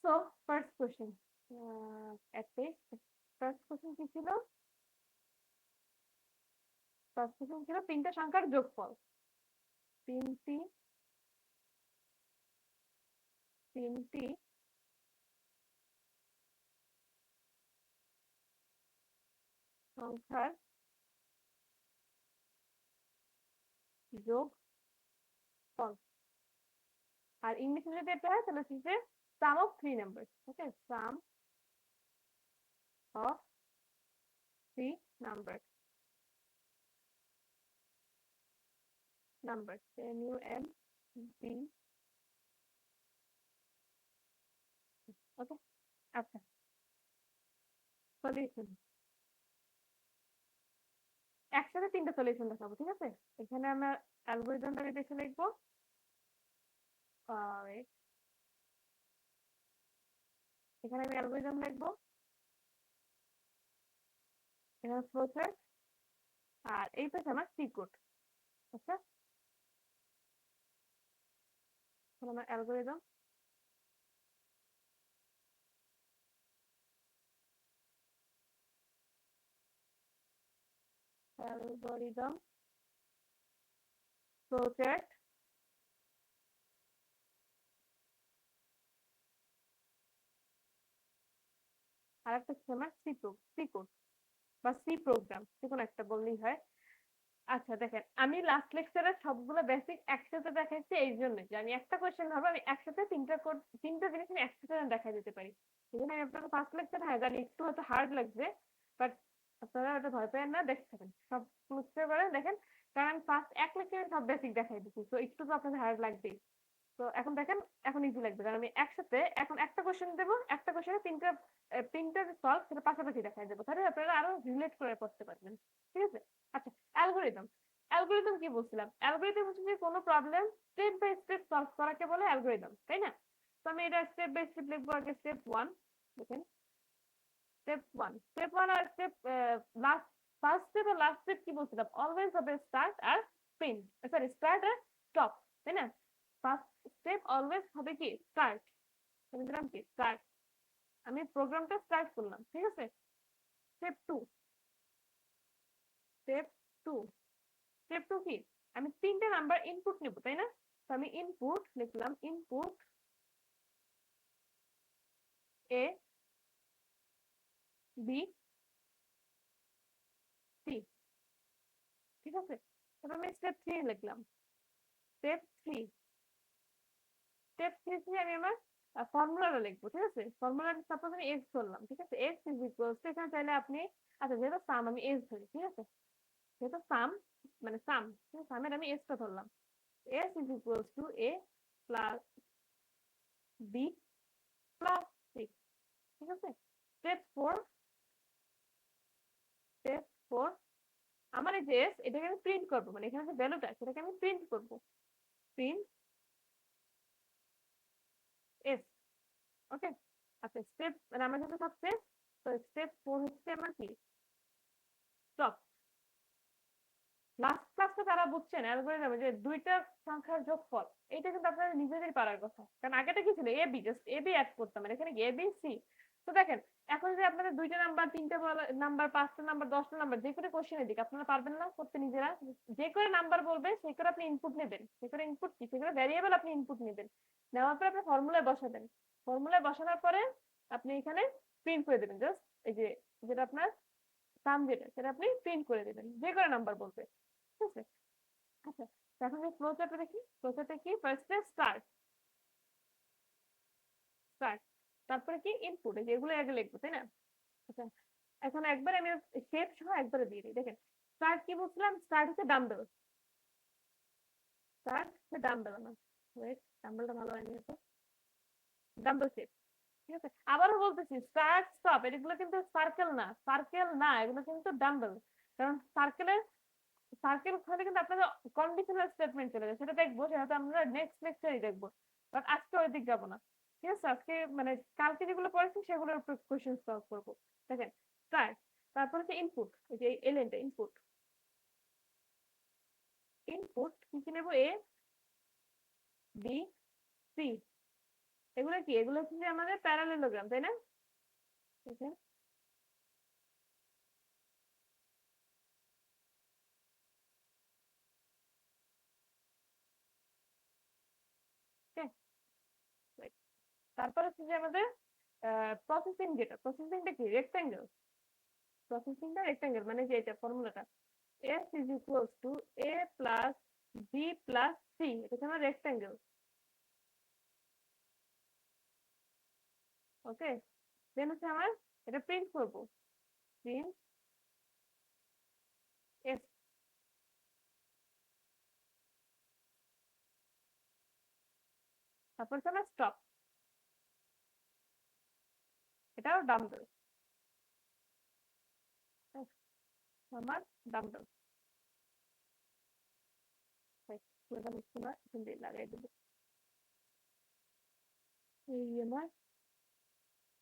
so first question, first question কি ছিল? ফার্স্ট কোশ্চেন ছিল তিনটা সংখ্যার যোগফল, তিনটি তিনটি সংখ্যার যোগফল। আর ইংলিশে যদি এটা হয় তাহলে হচ্ছে sum of 3 number. Okay, sum of 3 number, number NUMB। Okay, আচ্ছা, সলিউশন একসাথে 3টা সলিউশন দেখাবো, ঠিক আছে। এখানে আমরা অ্যালগরিদমটা দেখে লিখবো, wait, এখানে আমি অ্যালগরিদম লিখবো, এখানে ফ্লোচার্ট, আর এই পাশে আমার সি কোড। আচ্ছা, এখন আমার অ্যালগরিদম, অ্যালগরিদম ফ্লোচার্ট, আর একটা হচ্ছে আমার সি কোড বা সি প্রোগ্রাম, যে কোনো একটা বললেই হয়। আচ্ছা দেখেন, আমি লাস্ট লেকচারে সবগুলো বেসিক একসাথে দেখাইছি এই জন্য যে আমি একটা কোয়েশ্চেন হবে আমি একসাথে তিনটা জিনিস আমি একসাথে দেখা দিতে পারি। এই জন্য আমি আপনাকে ফার্স্ট লেকচার, হ্যাঁ জানি একটু হয়তো হার্ড লাগবে, বাট আপনারা ওটা ভয় পেয়েন না, দেখতে থাকেন, সব বুঝতে পারেন দেখেন। কারণ আমি ফার্স্ট এক লেকচারে সব বেসিক দেখাই দিচ্ছি, তো একটু তো আপনাদের হার্ড লাগবেই। তো এখন দেখেন, এখন ইজি লাগবে, কারণ আমি একসাথে এখন একটা কোয়েশ্চেন দেবো, একটা কোয়েশ্চেনে তিনটা সলভ সেটা পাশাপাশি দেখাই দেবো, তাহলে আপনারা আরো রিলেট করে পড়তে পারবেন। ঠিক আছে? আচ্ছা, অ্যালগোরিদম। অ্যালগোরিদম কি বলছিলাম? অ্যালগোরিদম হচ্ছে যে কোনো problem step by step solve করাকে বলে অ্যালগোরিদম, তাই না? তো আমি এটা স্টেপ বাই স্টেপ লিখবো। আগে স্টেপ ওয়ান, দেখেন স্টেপ ওয়ান আর লাস্ট ফার্স্ট স্টেপ আর লাস্ট স্টেপ কি বলছিলাম? অলওয়েজ হবে স্টার্ট আর প্রিন্ট, সরি স্টার্ট আর স্টপ, তাই না? ফার্স্ট স্টেপ অলওয়েজ হবে কি স্টার্ট, আমি দিলাম কি স্টার্ট, আমি প্রোগ্রামটা স্টার্ট করলাম। ঠিক আছে? Step two, step two step two কি? আমি তিনটে নাম্বার ইনপুট নেব, তাই না? তো আমি ইনপুট লিখলাম, ইনপুট এ বি সি। ঠিক আছে? তারপর আমি স্টেপ থ্রি লিখলাম, স্টেপ থ্রি স্টেপ থ্রি আমি আমার ফর্মুলাটা লিখবো। ঠিক আছে? ফর্মুলা সাপোজ আমি এক্স ধরলাম। ঠিক আছে? এক্স ইজ ইকুয়ালস টু, এখানে চাইলে আপনি, আচ্ছা যেহেতু সাম আমি এক্স ধরি। ঠিক আছে? যেহেতু সাম মানে সাম, সামের আমি এক্সটা ধরলাম। S is equals to A plus B plus c. ঠিক আছে? স্টেপ ফোর, স্টেপ ফোর আমার এই যে এস, এটাকে আমি প্রিন্ট করবো, মানে এখানে যে ভ্যালুটা সেটাকে আমি প্রিন্ট করবো। Print S. ওকে? আচ্ছা, স্টেপ মানে আমার কাছে সব শেষ। তো স্টেপ ফোর হচ্ছে আমার কি স্টপ। লাস্ট ক্লাসে তারা বুঝছেন অ্যালগরিদম যে দুইটা সংখ্যার যোগফল, এটা কিন্তু আপনারা নিজেদের পারার কথা, কারণ আগেটা কি ছিল A B, just A B add করতাম, আর এখানে এ বি সি। তো দেখেন, এখন যদি আপনাদের দুইটা নাম্বার, তিনটা নাম্বার, পাঁচটা নাম্বার, দশটা নাম্বার, যে করে কোশ্চেন দিক আপনারা পারবেন না করতে নিজেরা? যে করে নাম্বার বলবে সেই করে আপনি ইনপুট নেবেন, সে করে ইনপুট কি, সে করে ভ্যারিয়েবল আপনি ইনপুট নেবেন। নেওয়ার পরে আপনি ফর্মুলায় বসাবেন। ফর্মুলায় বসানোর পরে আপনি এখানে প্রিন্ট করে দেবেন, জাস্ট এই যে যেটা আপনার সাম, যেটা সেটা আপনি প্রিন্ট করে দেবেন, যে করে নাম্বার বলবে। ঠিক আছে? আচ্ছা, তো এখন যে ফ্লো চার্টটা দেখি, ফ্লো চার্টে কি ফার্স্টে স্টার্ট, স্টার্ট তারপরে কি ইনপুট, এই যে এগুলো আগে লিখবো, তাই না? আচ্ছা, এখন একবার আমি শেপ সহ একবারে দিয়ে দিই। দেখেন, স্টার্ট কি বলছিলাম? স্টার্ট হচ্ছে ডাম্বেল, স্টার্ট হচ্ছে ডাম্বেল। আমার ওয়েট, ডাম্বেলটা ভালো হয়নি তো, ডাম্বেল শেপ। ঠিক আছে? আবারও বলতেছি, স্টার্ট স্টপ এগুলো কিন্তু সার্কেল না, সার্কেল না, এগুলো কিন্তু ডাম্বেল। কারণ সার্কেল হলে কিন্তু আপনাদের কন্ডিশনাল স্টেটমেন্ট চলে যায়, সেটা দেখবো, সেটা তো আমরা নেক্সট লেকচারই দেখবো, বাট আজকে ওই দিক যাবো না। ঠিক আছে? আজকে মানে কালকে যেগুলো পড়েছি সেগুলোর উপর কোশ্চেন সলভ করবো। দেখেন, স্টার্ট, তারপর হচ্ছে ইনপুট, এই যে এলেনটা ইনপুট, ইনপুট কি কি নেবো? A B C. এগুলো কি? এগুলো হচ্ছে যে আমাদের প্যারালেলোগ্রাম, তাই না? দেখেন, তারপর হচ্ছে যে আমাদের প্রসেসিং, যেটা প্রসেসিংটা কি রেক্টাঙ্গেল, প্রসেসিংটা রেক্টাঙ্গেল মানে যে এটা ফর্মুলাটা s is equals to a plus b plus c, এটা হচ্ছে আমার রেক্টাঙ্গেল। ওকে? দেন হচ্ছে আমার এটা প্রিন্ট করবো, প্রিন্ট s। তারপর হচ্ছে আমার স্টপ, এটাও ডাম্বেল, আমার ডাম্বেল। লাগাই দেবো, এই আমার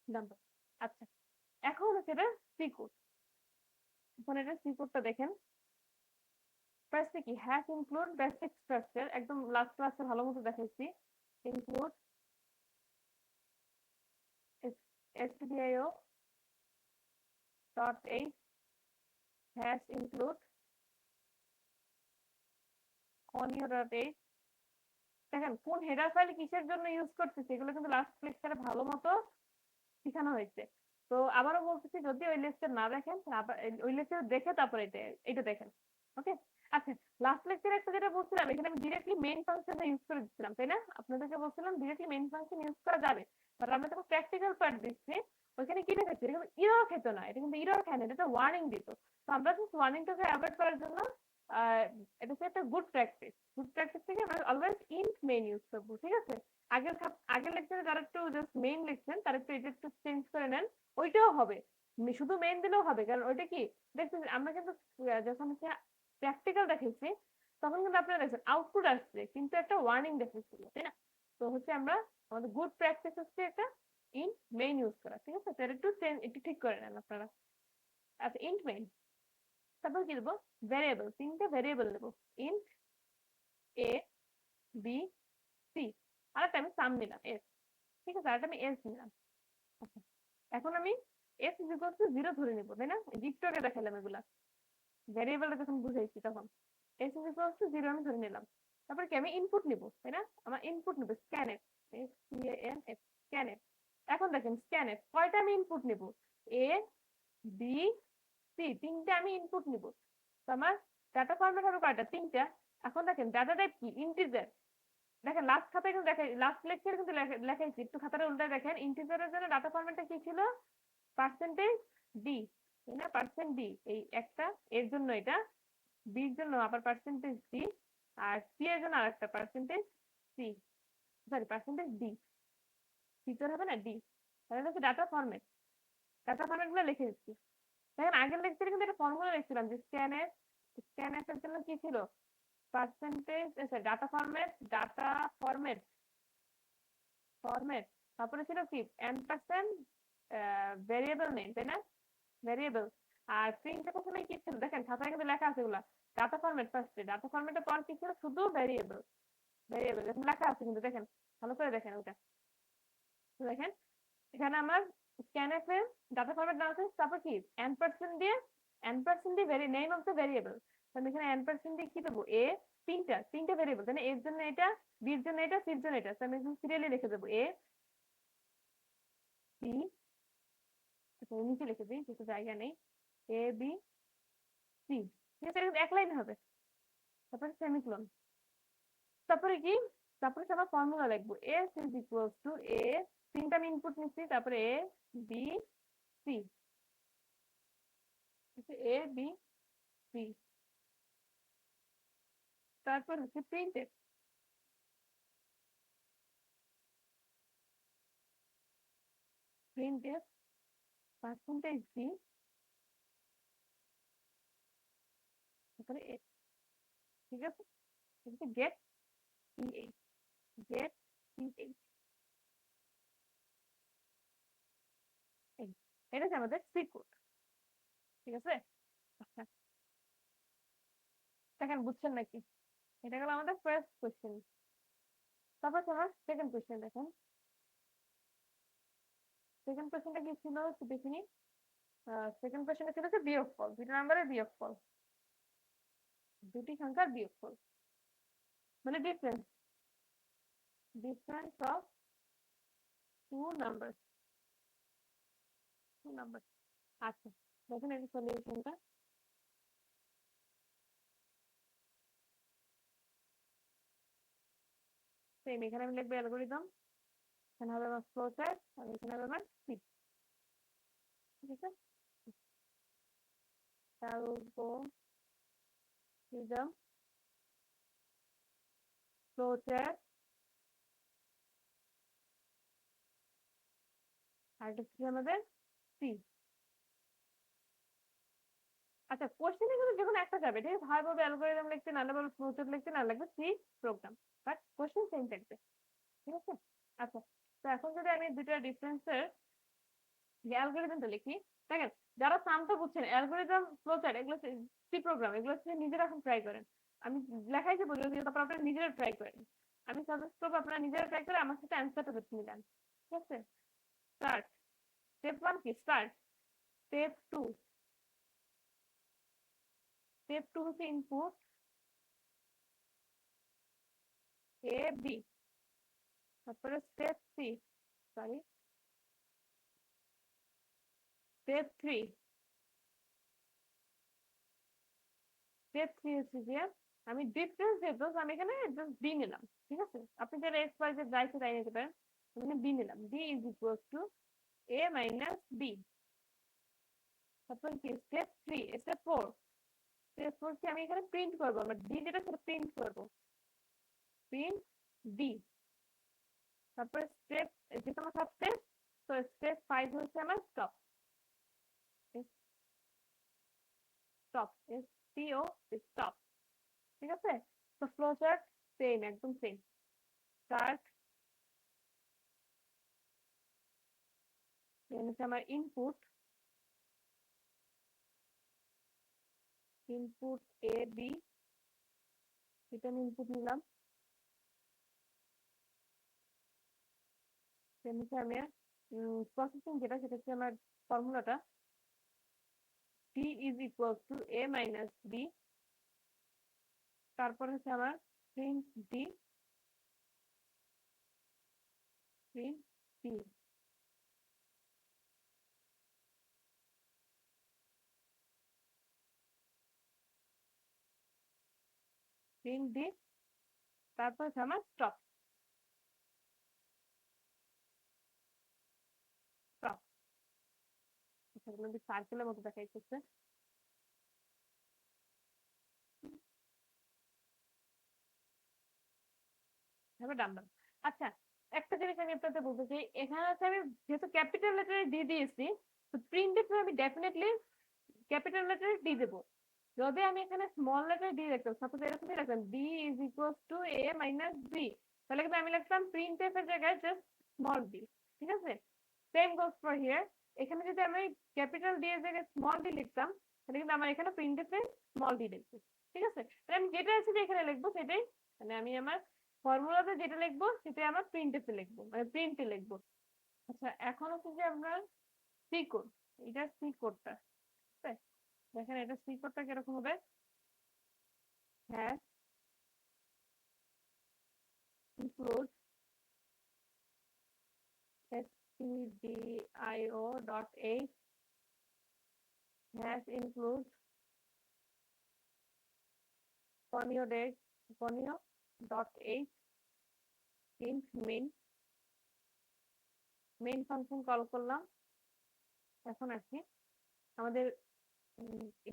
ডাম্বেল। আচ্ছা, এখন হচ্ছে এটা সি কোড। এখন এটা সি কোডটা দেখেন, ফার্স্টে কি হ্যাশ ইনক্লুড বেসিক স্ট্রাকচার, একদম লাস্ট ক্লাসে ভালো মতো দেখাইছি। Include stdio dot h hash include audio dot h। দেখেন কোন হেডার ফাইল কিসের জন্য ইউজ করতেছি, এগুলো কিন্তু লাস্ট লেকচারে ভালো মতো শেখানো হয়েছে। তো আবারও বলতেছি, যদি ওই লেকচার না দেখেন ওই লেকচার দেখে তারপর এটা এটা দেখেন। ওকে। আচ্ছা, লাস্ট লেকচারে একটা যেটা বলছিলাম, এখানে আমি ডিরেক্টলি মেইন ফাংশন ইউজ করে দিচ্ছিলাম, তাই না? আপনাদেরকে বলছিলাম ডিরেক্টলি মেইন ফাংশন ইউজ করা যাবে, বাট আমরা যখন প্র্যাকটিক্যাল পার্ট দিচ্ছি ওইখানে কি দেখাচ্ছে, এটা কিন্তু ইরর খেতো না, এটা কিন্তু ইরর খায় না, এটা ওয়ার্নিং দিত। তো আমরা জাস্ট ওয়ার্নিংটাকে অ্যাভয়েড করার জন্য এটা হচ্ছে একটা গুড প্র্যাকটিস। গুড প্র্যাকটিস থেকে আমরা অলওয়েজ ইন্ট মেইন ইউজ করবো, ঠিক আছে? আগের লেকচারে যারা একটু জাস্ট মেইন লিখছেন তারা একটু এটা একটু চেঞ্জ করে নেন, ওইটাও হবে। শুধু মেইন দিলেও হবে, কারণ ওইটা কি দেখছেন আমরা কিন্তু যখন হচ্ছে প্র্যাকটিক্যাল দেখেছি তখন কিন্তু আপনারা দেখছেন আউটপুট আসছে কিন্তু একটা ওয়ার্নিং দেখেছিল, তাই না? তো হচ্ছে আমরা আমাদের গুড প্র্যাকটিস হচ্ছে একটা ইন মেইন ইউজ করা, ঠিক আছে? তাহলে একটু একটু ঠিক করে নেন আপনারা। আচ্ছা, ইন্ট মেইন, তারপর কি দেবো, ভ্যারিয়েবল, তিনটা ভ্যারিয়েবল দেবো, ইন্ট এ, বি, সি, আর একটা আমি সাম নিলাম এস, ঠিক আছে? আর একটা আমি এস নিলাম। আচ্ছা, এখন আমি S is equal two zero ধরে নিবো, তাই না? একটু দেখালাম এগুলা ভ্যারিয়েবলটা যখন বুঝাইছি তখন S is equal two zero আমি ধরে নিলাম। তারপর কি আমি ইনপুট নিব, তাই না? আমার ইনপুট নিব scanf, s c a n f, scanf. এখন দেখেন স্ক্যান এফ কয়টা আমি ইনপুট নিব, এ, বি, সি, তিনটা আমি ইনপুট নিব। তো আমার ডাটা ফরম্যাট হবে কয়টা, তিনটা। এখন দেখেন ডাটা টাইপ কি, ইন্টিজার। দেখেন লাস্ট খাতায় কিন্তু লাস্ট লেকচারে কিন্তু লেখাইছি, একটু খাতাটা উল্টে দেখেন, ইন্টিজারের জন্য ডাটা ফরম্যাটটা কি ছিল, পার্সেন্টেজ ডি, তাই না? পার্সেন্ট ডি এই একটা, এর জন্য এটা, বির জন্য আবার পার্সেন্টেজ ডি, আর সি এর জন্য আরেকটা percentage c, sorry percentage d, feature হবে না ডি। তাহলে হচ্ছে ডাটা ফরম্যাট, ডাটা ফরম্যাট গুলো লিখে দিচ্ছি। দেখেন আগের লেকচারে কিন্তু একটা ফর্মুলা লিখছিলাম যে স্ক্যানএফ এর জন্য কি ছিল, পার্সেন্টেজ, ডাটা ফরম্যাট, ফরম্যাট, তারপরে ছিল কি n% ভেরিয়েবল নেম, তাই না? ভেরিয়েবল। আর প্রিন্ট এর সময় কি ছিল, দেখেন খাতায় কিন্তু লেখা আছে এগুলা, ডাটা ফরম্যাট ফার্স্টে, ডাটা ফরম্যাটের পর কি ছিল, শুধু ভেরিয়েবল, ভেরিয়েবল এরকম লেখা আছে কিন্তু, দেখেন ভালো করে দেখেন ওটা। তো দেখেন এখানে আমার স্ক্যানএফ এর ডাটা ফরম্যাট দেওয়া আছে, তারপর কি n% দিয়ে নেম অফ দ্য ভেরিয়েবল। আমি এখানে n% দিয়ে কি দেবো, এ, তিনটা ভেরিয়েবল, তাই না? এর জন্য এটা, বির জন্য এটা, সির জন্য এটা। আমি এখানে সিরিয়ালি লিখে দেবো এ, বি, নিচে লিখে দিই যেহেতু জায়গা নেই, এ, বি, সি, ঠিক আছে? এটা এক লাইন হবে। তারপরে সেমিকোলন। তারপরে কি, তারপরে আমার ফর্মুলা লিখবো, এস ইজ ইকুয়ালস টু এ, তিনটা আমি ইনপুট নিচ্ছি, তারপরে এ, B, C, A, B, C. তারপর হচ্ছে প্রিন্টেড, প্রিন্টেড পার্সেন্টেজ ডি, তারপরে এ, ঠিক আছে? গেট টি8, গেট টি8, এটা হচ্ছে আমাদের সি কোড, ঠিক আছে? আচ্ছা, দেখেন বুঝছেন নাকি? এটা গেল আমাদের ফার্স্ট কোশ্চেন। তারপর আমার সেকেন্ড কোশ্চেন দেখেন, সেকেন্ড কোশ্চেনটা কি ছিল একটু দেখে নিই। সেকেন্ড কোশ্চেনটা ছিল যে বিয়োগফল, দুটো নাম্বারের বিয়োগফল, দুটি সংখ্যার বিয়োগফল, মানে difference, difference of two number, two number. আচ্ছা, দেখেন এই সলিউশনটা, সেম এখানে আমি লিখবো অ্যালগোরিদম, এখানে হবে আমার ফ্লো চার্ট, আর এখানে হবে আমার সিট, ঠিক আছে? অ্যালগোরিদম, ফ্লো চার্ট, আর এটা হচ্ছে আমাদের সি। আচ্ছা, কোশ্চেনে কিন্তু যে কোনো একটা যাবে, ঠিক আছে? হয় বলবে অ্যালগোরিদম লিখতে, নাহলে বলবে ফ্লো চার্ট লিখতে, না লাগবে c program, but question same থাকবে, ঠিক আছে? আচ্ছা, তো এখন যদি আমি দুটো ডিফারেন্সের অ্যালগোরিদমটা লিখি, দেখেন যারা সামটা বুঝছেন অ্যালগোরিদম, ফ্লোচার্ট, এগুলো সি প্রোগ্রাম, এগুলো হচ্ছে নিজেরা এখন ট্রাই করেন। আমি লেখাই যে বলি, তারপর আপনারা নিজেরা ট্রাই করেন। আমি সাজেস্ট করবো আপনারা নিজেরা ট্রাই করে আমার সাথে অ্যান্সারটা দেখে নিলেন, ঠিক আছে? স্টার্ট, স্টেপ ওয়ান কি start, step two, step two হচ্ছে ইনপুট এ, বি, তারপরে স্টেপ সি, সরি স্টেপ 3 হচ্ছে যে আমি ডিফারেন্স যেহেতু আমি এখানে জাস্ট ডি নিলাম, ঠিক আছে? আপনি যারা এক্স ওয়াই জেড যাইছে তাই নিতে পারেন। এখানে ডি নিলাম, d is equal to a minus b. তারপর কি স্টেপ 3, স্টেপ 4, স্টেপ 4 কি আমি এখানে প্রিন্ট করবো, আমরা ডি যেটা সেটা প্রিন্ট করবো, প্রিন্ট ডি। তারপরে স্টেপ যেটা আমার থাকছে, তো স্টেপ 5 হচ্ছে আমার স্টপ, স্টপ এস টি ও, স্টপ, ঠিক আছে? তো ফ্লো চার্ট সেম, একদম সেম। স্টার্ট, হচ্ছে আমার ইনপুট, ইনপুট এ বি, এটা আমি ইনপুট নিলাম। হচ্ছে আমি প্রসেসিং যেটা সেটা হচ্ছে আমার ফর্মুলাটা t is equal to a minus b। তারপর হচ্ছে আমার print d, print d, print d। তারপর হচ্ছে আমার স্টপ, স্টপ। সেগুলো সার্কেলের মতো দেখাইতেছে। তারপর ডান দাও। আচ্ছা, একটা জিনিস আমি আপনাদের বলতে চাই, এখানে হচ্ছে আমি যেহেতু ক্যাপিটাল লেটারে ডি দিয়েছি, তো প্রিন্ট আমি ডেফিনেটলি ক্যাপিটাল লেটারে ডি দেবো। যদি আমি এখানে স্মল লেটার ডি লিখতাম, সাপোজ এরকমই রাখতাম d is equal to a minus b, তাহলে কিন্তু আমি লিখতাম প্রিন্ট এফ এর জায়গায় জাস্ট স্মল ডি, ঠিক আছে? Same goes for here. এখানে যদি আমি ক্যাপিটাল ডি এর জায়গায় স্মল ডি লিখতাম, তাহলে কিন্তু আমার এখানে print F a small D লিখবো, ঠিক আছে? তাহলে আমি যেটা আছে যে এখানে লিখবো সেটাই, মানে আমি আমার ফর্মুলাতে যেটা লিখবো সেটাই আমার প্রিন্ট এফ এ লিখবো, মানে প্রিন্টে লিখবো। আচ্ছা, এখন হচ্ছে যে আমরা সি কোড, এটা সি কোডটা, ঠিক আছে? দেখেন এটা সি কোডটা কিরকম হবে। হ্যাঁ, include stdio.h has include conio.h int main function call করলাম। এখন আসি আমাদের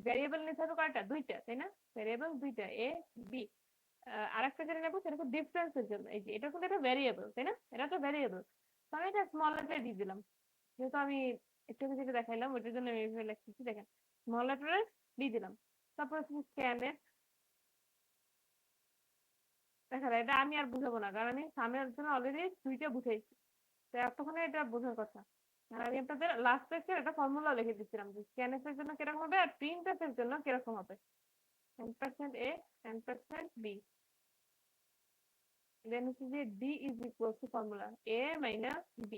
ভ্যারিয়েবল নিতে হবে কয়টা, দুইটা, তাই না? ভ্যারিয়েবল দুইটা, এ বি। আর একটা যেটা নেবো সেটা হচ্ছে ডিফারেন্সের জন্য, এই যে এটা কিন্তু একটা ভ্যারিয়েবল, তাই না? এটা তো ভ্যারিয়েবল, তো আমি এটা স্মল লেটারে দিয়ে দিলাম। যেহেতু আমি একটু আগে যেটা দেখাইলাম ওইটার জন্য আমি এইভাবে লিখতেছি, দেখেন স্মল লেটারে দিয়ে দিলাম। তারপর হচ্ছে স্ক্যানের, দেখা যায় এটা আমি আর বুঝাবো না, কারণ আমি সামনের জন্য অলরেডি দুইটা বুঝাইছি, তো এতক্ষণে এটা বোঝার কথা। আর আমি আপনাদের লাস্ট পেজে একটা ফর্মুলা লিখে দিচ্ছিলাম যে স্ক্যানএফ এর জন্য কিরকম হবে আর প্রিন্ট এফ এর জন্য কিরকম হবে। n% a, n% b, দেন হচ্ছে যে d is equal to formula a minus b।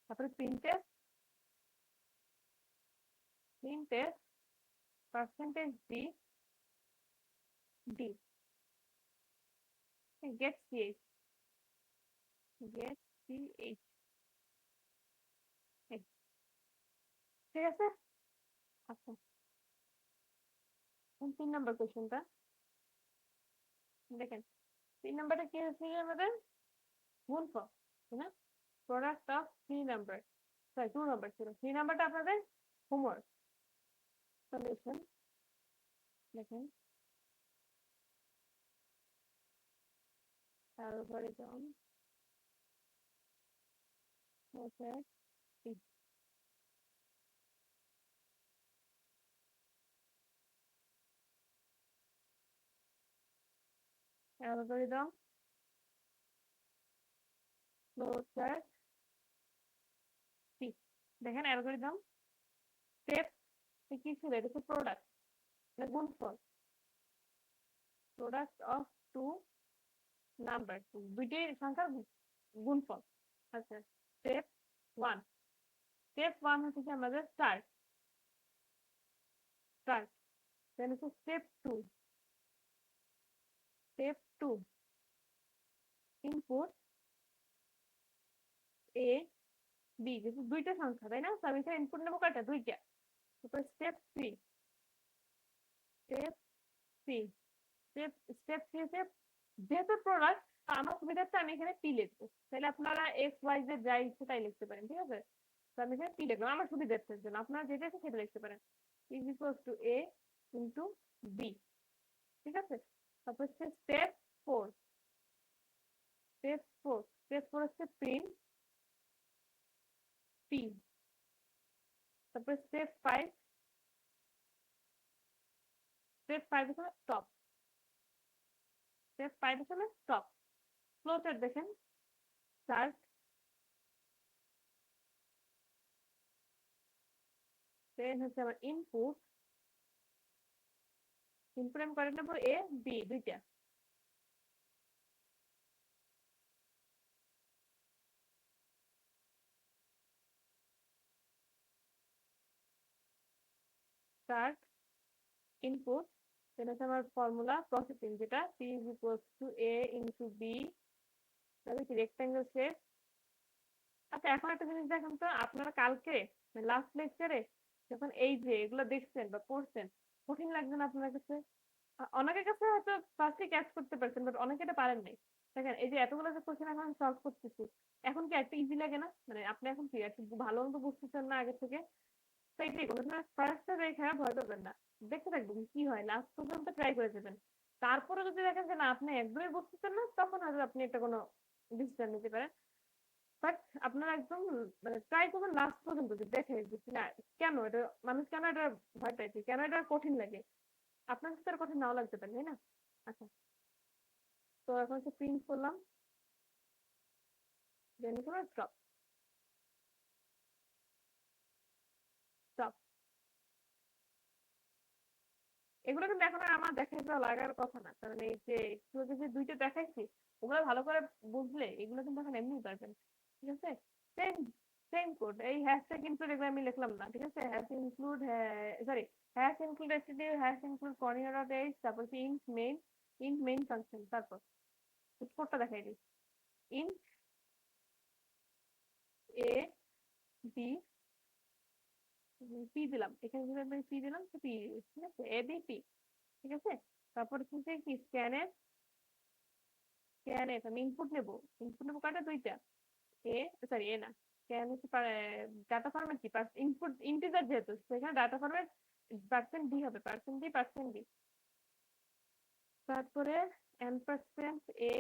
তারপরে printf, printf percentage d, d get ch, get ch, ঠিক আছে? আচ্ছা, 3 নম্বর কোয়েশ্চেনটা দেখেন। 3 নম্বরটা কি হচ্ছে আমাদের গুণফল, তাই না? Product of 3 number, sorry 2 number ছিল, 3 নাম্বারটা আপনাদের হোমওয়ার্ক। সলিউশন দেখেন, algorithm method, algorithm flowchart c. দেখেন অ্যালগরিদম স্টেপ কি ছিল, এটা হচ্ছে প্রোডাক্ট, মানে গুণফল, প্রোডাক্ট অফ 2 নাম্বার, দুইটি সংখ্যার গুণফল। আচ্ছা, স্টেপ 1, স্টেপ 1 হচ্ছে আমাদের স্টার্ট, স্টার্ট। দেন হচ্ছে স্টেপ 2, স্টেপ 2 ইনপুট এ বি, যেহেতু দুইটা সংখ্যা তাই না, তো আমি এখানে ইনপুট নেবো কয়টা, দুইটা। তারপর step three, step three, step step three হচ্ছে যেহেতু প্রোডাক্ট, আমার সুবিধার্থে আমি এখানে পি লিখবো, তাহলে আপনারা এক্স ওয়াই জেড যাই ইচ্ছে তাই লিখতে পারেন, ঠিক আছে। তো আমি এখানে পি লিখলাম আমার সুবিধার্থের জন্য, আপনারা যেটা আছে সেটা লিখতে পারেন। Is equals to a into b, ঠিক আছে। তারপর হচ্ছে স্টেপ ফোর, স্টেপ ফোর হচ্ছে প্রিন্ট পি। তারপর স্টেপ ফাইভ হচ্ছে টপ, স্টেপ 5 হচ্ছে টপ। ফ্লো চার্ট দেখেন, স্টার্ট, দেন হচ্ছে আমার ইনপুট, ইনপুট আমি করে নেবো এ বি দুইটা। স্টার্ট, ইনপুট, দেন হচ্ছে আমার ফর্মুলা প্রসেসিং, যেটা p is equals to a into b, তাহলে কি রেক্টাঙ্গেল শেপ। আচ্ছা এখন একটা জিনিস দেখেন তো, আপনারা কালকে লাস্ট লেকচারে যখন এই যে এগুলো দেখছেন বা পড়ছেন, কঠিন লাগছে না আপনার কাছে? অনেকের কাছে হয়তো ফার্স্টে ক্যাচ করতে পারছেন, বাট অনেকে এটা পারেন নাই। দেখেন এই যে এতগুলো যে কোশ্চেন এখন সলভ করতেছি, এখন কি একটা ইজি লাগে না? মানে আপনি এখন কি একটু ভালো মতো বুঝতেছেন না আগে থেকে? তো এটাই কোনো সময় ফার্স্টে দেখে ভয় পাবেন না, দেখতে থাকবেন কি হয়, লাস্ট পর্যন্ত ট্রাই করে যাবেন। তারপরে যদি দেখেন যে না আপনি একদমই বুঝতেছেন না, তখন হয়তো আপনি একটা কোনো ডিসিশন নিতে পারেন। বাট আপনারা একদম মানে ট্রাই করবেন লাস্ট পর্যন্ত, যে দেখে যে না কেন এটা, মানুষ কেন এটা ভয় পাইছে, কেন এটা কঠিন লাগে। আপনার কাছে তো আর কঠিন নাও লাগতে পারে, তাই না? আচ্ছা, তো এখন হচ্ছে প্রিন্ট করলাম, দেন কোনো স্টপ, স্টপ। এগুলো কিন্তু এখন আর আমার দেখাইতে লাগার কথা না, কারণ এই যে একটু আগে যে দুইটা দেখাইছি, ওগুলো ভালো করে বুঝলে এগুলো কিন্তু এখন এমনি পারবেন, ঠিক আছে। সেম সেম কোড, এই হ্যাশট্যাগ ইনক্লুড এগুলো আমি লিখলাম না, ঠিক আছে। Hash include, sorry, hash include STD, hash include conio dot H, তারপর কি ইন্ট মেইন ফাংশন, তারপর কোডটা দেখাই দিই। ইন্ট এ বি, পি দিলাম এখানে, যদি আমি পি দিলাম তো পি, ঠিক আছে, এ বি পি, ঠিক আছে। তারপর হচ্ছে কি স্ক্যান এফ আমি ইনপুট নেবো কয়টা, দুইটা। এ, সরি এ না, স্ক্যান হচ্ছে ডাটা ফরম্যাট কি, ইনপুট ইন্টিজার যেহেতু সেখানে ডাটা ফরম্যাট পার্সেন্ট ডি হবে, পার্সেন্ট ডি। তারপরে এন% এ,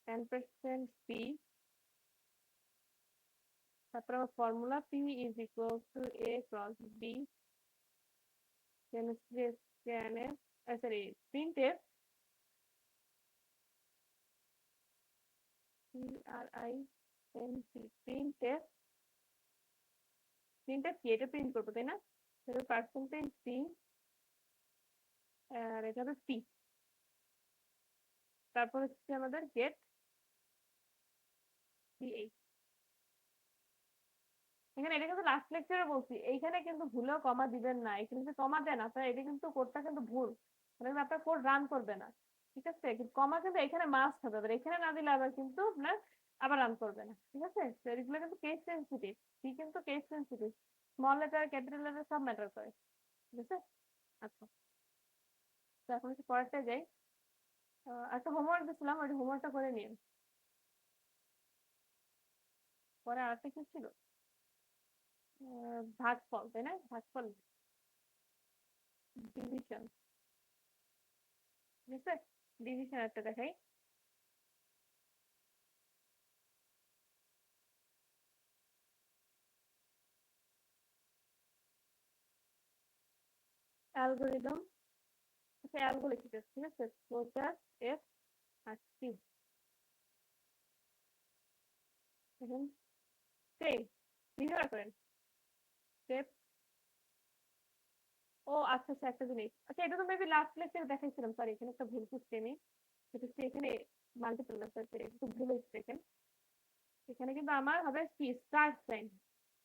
এন% বি, তারপর আমার formula P is equal to A cross B, then হচ্ছে scan F, sorry print F, PRINT, print F কি, এটা প্রিন্ট করবো তাই না, তাহলে পার্সেন্টেজ পি, আর এটা হবে পি। তারপর হচ্ছে আমাদের গেট পি8। এখানে এটা কিন্তু লাস্ট লেকচারে বলছি, এইখানে কিন্তু ভুলেও কমা দিবেন না, এখানে যদি কমা দেন আপনার এটা কিন্তু কোডটা কিন্তু ভুল, মানে আপনার কোড রান করবে না, ঠিক আছে। কিন্তু কমা কিন্তু এখানে মাস্ট হবে, আবার এখানে না দিলে আবার কিন্তু আপনার আবার রান করবে না, ঠিক আছে। তো এগুলো কিন্তু কেস সেন্সিটিভ, সি কিন্তু case sensitive, small letter capital letter সব ম্যাটার করে, ঠিক আছে। আচ্ছা, তো এখন হচ্ছে পরেরটা যাই। একটা হোমওয়ার্ক দিছিলাম, ওই হোমওয়ার্কটা করে নিন। পরে আরেকটা কি ছিল, ভাগফল তাই না, ভাগফল, ডিভিশন, ঠিক আছে। ডিভিশন একটা দেখাই। অ্যালগোরিদম, আচ্ছা অ্যালগো লিখতে, ঠিক আছে, ফ্লোচার্ট এফ আর টি, এখন সেম নির্ণয় করেন স্টেপ। ও আচ্ছা আচ্ছা, একটা জিনিস, আচ্ছা এটা তো মেবি লাস্ট লেকচারে দেখাইছিলাম, সরি এখানে একটা ভুল করছি আমি, সেটা হচ্ছে এখানে মাল্টিপল না, একটু ভুল হচ্ছে এখানে। এখানে কিন্তু আমার হবে কি স্টার সাইন,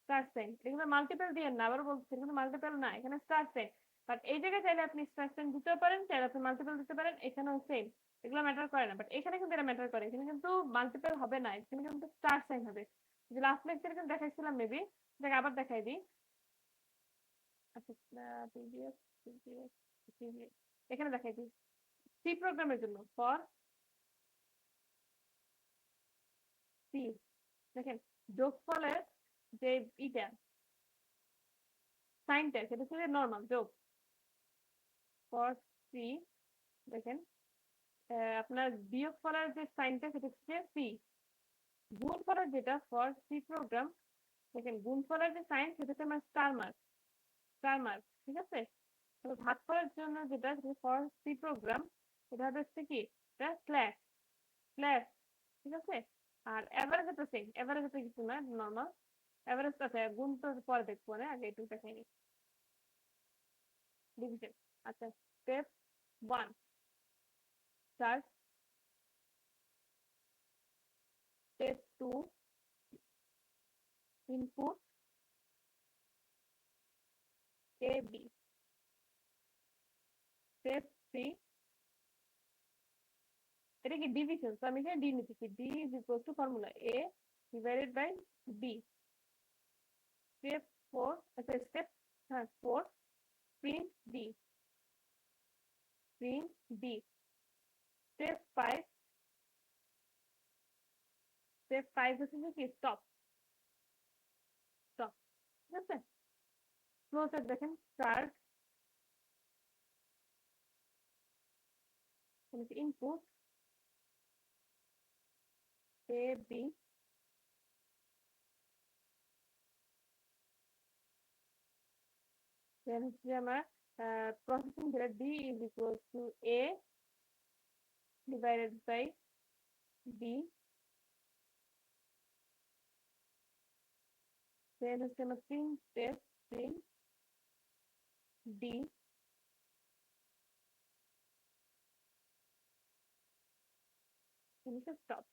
স্টার সাইন, এটা কিন্তু মাল্টিপল দিয়ে না, আবার বলছি এটা কিন্তু মাল্টিপল না, এখানে স্টার সাইন। বাট এই জায়গায় চাইলে আপনি স্টার সাইন দিতেও পারেন, চাইলে আপনি মাল্টিপল দিতে পারেন, এখানেও সেম। এগুলো ম্যাটার করে না, বাট এখানে কিন্তু এটা ম্যাটার করে। এখানে কিন্তু মাল্টিপল হবে না, এখানে কিন্তু স্টার সাইন হবে। যে লাস্ট লেকচারে কিন্তু দেখাইছিলাম মেবি, এটাকে আবার দেখাই দিই। আচ্ছা, প্রিভিয়াস প্রিভিয়াস প্রিভিয়াস এখানে দেখাই দিই। সি প্রোগ্রামের জন্য ফর সি, দেখেন যোগফলের যে ইটা সাইনটা সেটা হচ্ছে নর্মাল যোগ। ফর সি দেখেন আপনার বিয়োগ ফলের যে সাইনটা সেটা হচ্ছে সি। গুণ ফলের যেটা ফর সি প্রোগ্রাম, দেখেন গুণ ফলের যে সাইন সেটা হচ্ছে আমার স্টার মার্ক, স্টার মার্ক, ঠিক আছে। তবে ভাগ করার জন্য যেটা ফর সি প্রোগ্রাম, এটা হচ্ছে কি, এটা স্ল্যাশ, স্ল্যাশ, ঠিক আছে। আর এভারেজ তো সেম, এভারেজ তো কিছু না, নর্মাল এভারেজ। আচ্ছা গুণ তো পরে দেখবো না, আগে একটু দেখাই নি ডিভিশন। আচ্ছা, স্টেপ 1 স্টার্ট, স্টেপ 2 ইনপুট এ বি, স্টেপ 3 এটা কি ডিভিশন, তো আমি এখানে ডি নিতেছি, d is equal to formula a divided by b. Step 4, আচ্ছা স্টেপ, হ্যাঁ 4 print d, print d. Step 5, step 5 হচ্ছে কি স্টপ, স্টপ, ঠিক আছে। ফ্লোচার্ট দেখেন, স্টার্ট, ইনপুট এ বি, দেন হচ্ছে আমার প্রসেসিং যেটা d is equal to a divided by B, then হচ্ছে আমার print step, print D, stop.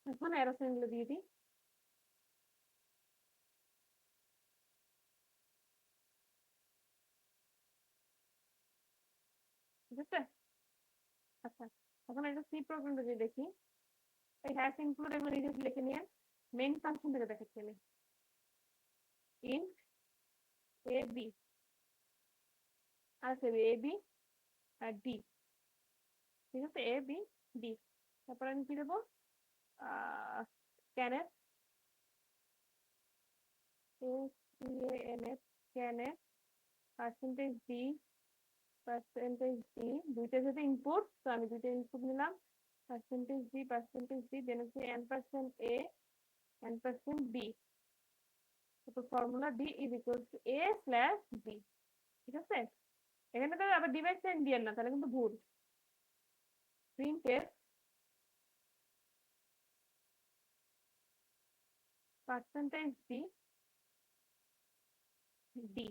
এখন এরো সাইনগুলো দিয়ে দিই। ঠিক আছে। আচ্ছা, এখন একটা সি প্রোগ্রামটা যদি দেখি, এই হ্যাশ ইনক্লুড এগুলো নিজে লিখে নিয়ে মেইন ফাংশন থেকে দেখাচ্ছি আমি। ইন্ট এ বি, আর এ বি আর ডি, ঠিক আছে, এ বি ডি। তারপর আমি কি দেবো, স্ক্যানের, এস স্ক্যানের পার্সেন্টেজ ডি, পার্সেন্টেজ ডি, দুইটা যেহেতু ইনপুট তো আমি দুইটা ইনপুট নিলাম, পার্সেন্টেজ ডি দেন হচ্ছে n% a n%b, তো formula d is equal to a slash b, ঠিক আছে। এখানে তো আবার ডিভাইস সাইন দিয়ে না, তাহলে কিন্তু ভুল। প্রিন্টের পার্সেন্টেজ ডি ডি,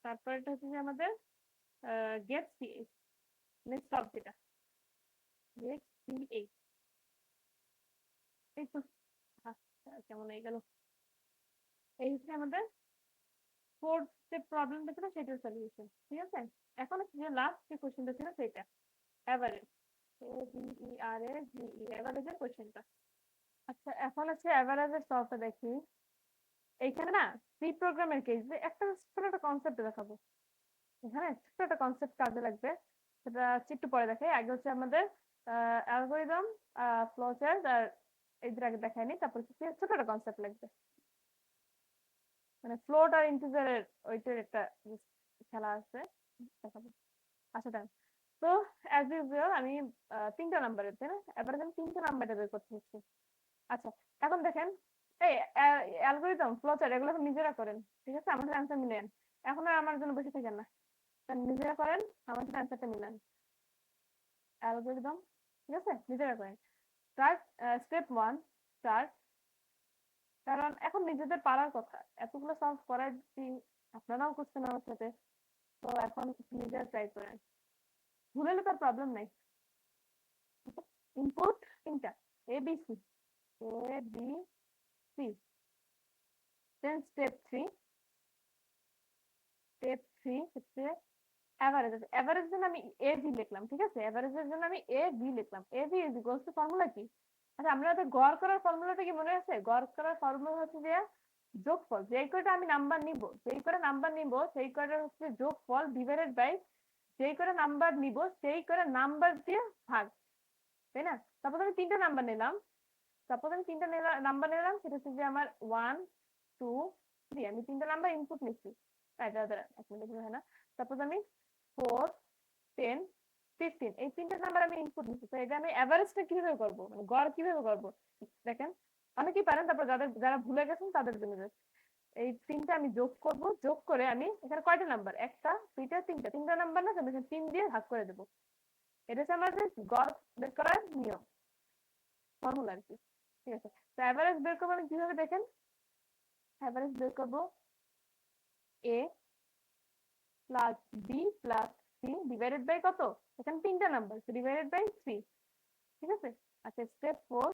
তারপর এটা হচ্ছে যে আমাদের গেট সি নেক্সট অফ যেটা গেট সি এইচ, এই তো কেমন হয়ে গেল। এই হচ্ছে আমাদের ফোর্থ যে প্রবলেমটা ছিল সেটার সলিউশন, ঠিক আছে। এখন হচ্ছে যে লাস্ট যে কোশ্চেনটা ছিল সেটা এভারেজ, এভারেজের কোশ্চেনটা। আচ্ছা এখন হচ্ছে এভারেজের সলভটা দেখি। এইখানে না সি প্রোগ্রামের কেস একটা ছোট একটা কনসেপ্ট দেখাবো। এখানে ছোট একটা কনসেপ্ট কাজে লাগবে, সেটা হচ্ছে একটু পরে দেখাই। আগে হচ্ছে আমাদের অ্যালগোরিদম, ফ্লোচার্ট আর এদের আগে দেখায়নি, তারপর হচ্ছে ছোট একটা কনসেপ্ট লাগবে, মানে ফ্লোট আর ইন্টিজারের ওইটার একটা খেলা আছে, দেখাবো। আচ্ছা দেন, তো অ্যাজ ইউজুয়াল আমি তিনটা নাম্বারের, তাই না, এবার আমি তিনটা নাম্বারটা বের করতে হচ্ছে। আচ্ছা এখন দেখেন, এই অ্যালগোরিদম ফ্লোচার্ট এগুলো এখন নিজেরা করেন, ঠিক আছে, আমাদের অ্যান্সার মিলেন। এখন আর আমার জন্য বসে থাকেন না, নিজেরা করেন, আমার সাথে অ্যান্সারটা মিলান। অ্যালগোরিদম, ঠিক আছে, নিজেরা করেন। স্টার্ট, স্টেপ 1 স্টার্ট, কারণ এখন নিজেদের পারার কথা, এতগুলো সলভ করার আপনারাও করছেন আমার সাথে, তো এখন নিজেরা ট্রাই করেন। ভুলে গেলে তার প্রবলেম নাই। ইনপুট তিনটা, A B C, A B C. Then step three হচ্ছে অ্যাভারেজ। অ্যাভারেজ জন্য আমি এ ভি লিখলাম, ঠিক আছে? অ্যাভারেজের জন্য আমি এ ভি লিখলাম। A V is equals to formula কি? আচ্ছা, আমাদের গড় করার ফর্মুলাটা কি মনে আছে? গড় করার ফর্মুলা হচ্ছে যে যোগফল। যেই কয়টা আমি নাম্বার নিব, সেই কয়টা হচ্ছে যোগফল ডিভাইডেড বাই যেই করে নাম্বার নিব সেই করে নাম্বার দিয়ে ভাগ, তাই না? তারপর আমি তিনটা নাম্বার নিলাম, সেটা হচ্ছে যে আমার 1 2 3, আমি তিনটা নাম্বার ইনপুট নিচ্ছি। দাঁড়া দাঁড়া, এক মিনিট হয় না। তারপর আমি 4 10 15, এই তিনটা নাম্বার আমি ইনপুট নিচ্ছি। তো এটা আমি অ্যাভারেজটা কিভাবে করবো, মানে গড় কিভাবে করবো দেখেন। অনেকেই পারেন, তারপর যারা ভুলে গেছেন তাদের জন্য এই তিনটা আমি যোগ করব। যোগ করে আমি এখানে কয়টা নাম্বার, একটা দুইটা তিনটা নাম্বার না, আমি তিন দিয়ে ভাগ করে দেবো। এটা হচ্ছে আমাদের গড় বের করার নিয়ম, ফর্মুলা আর কি। ঠিক আছে, তো অ্যাভারেজ বের করবো আমি কিভাবে দেখেন। অ্যাভারেজ বের করবো A plus B plus C divided by কত, এখানে তিনটা নাম্বার, ডিভাইডেড বাই 3। ঠিক আছে। আচ্ছা, স্টেপ ফোর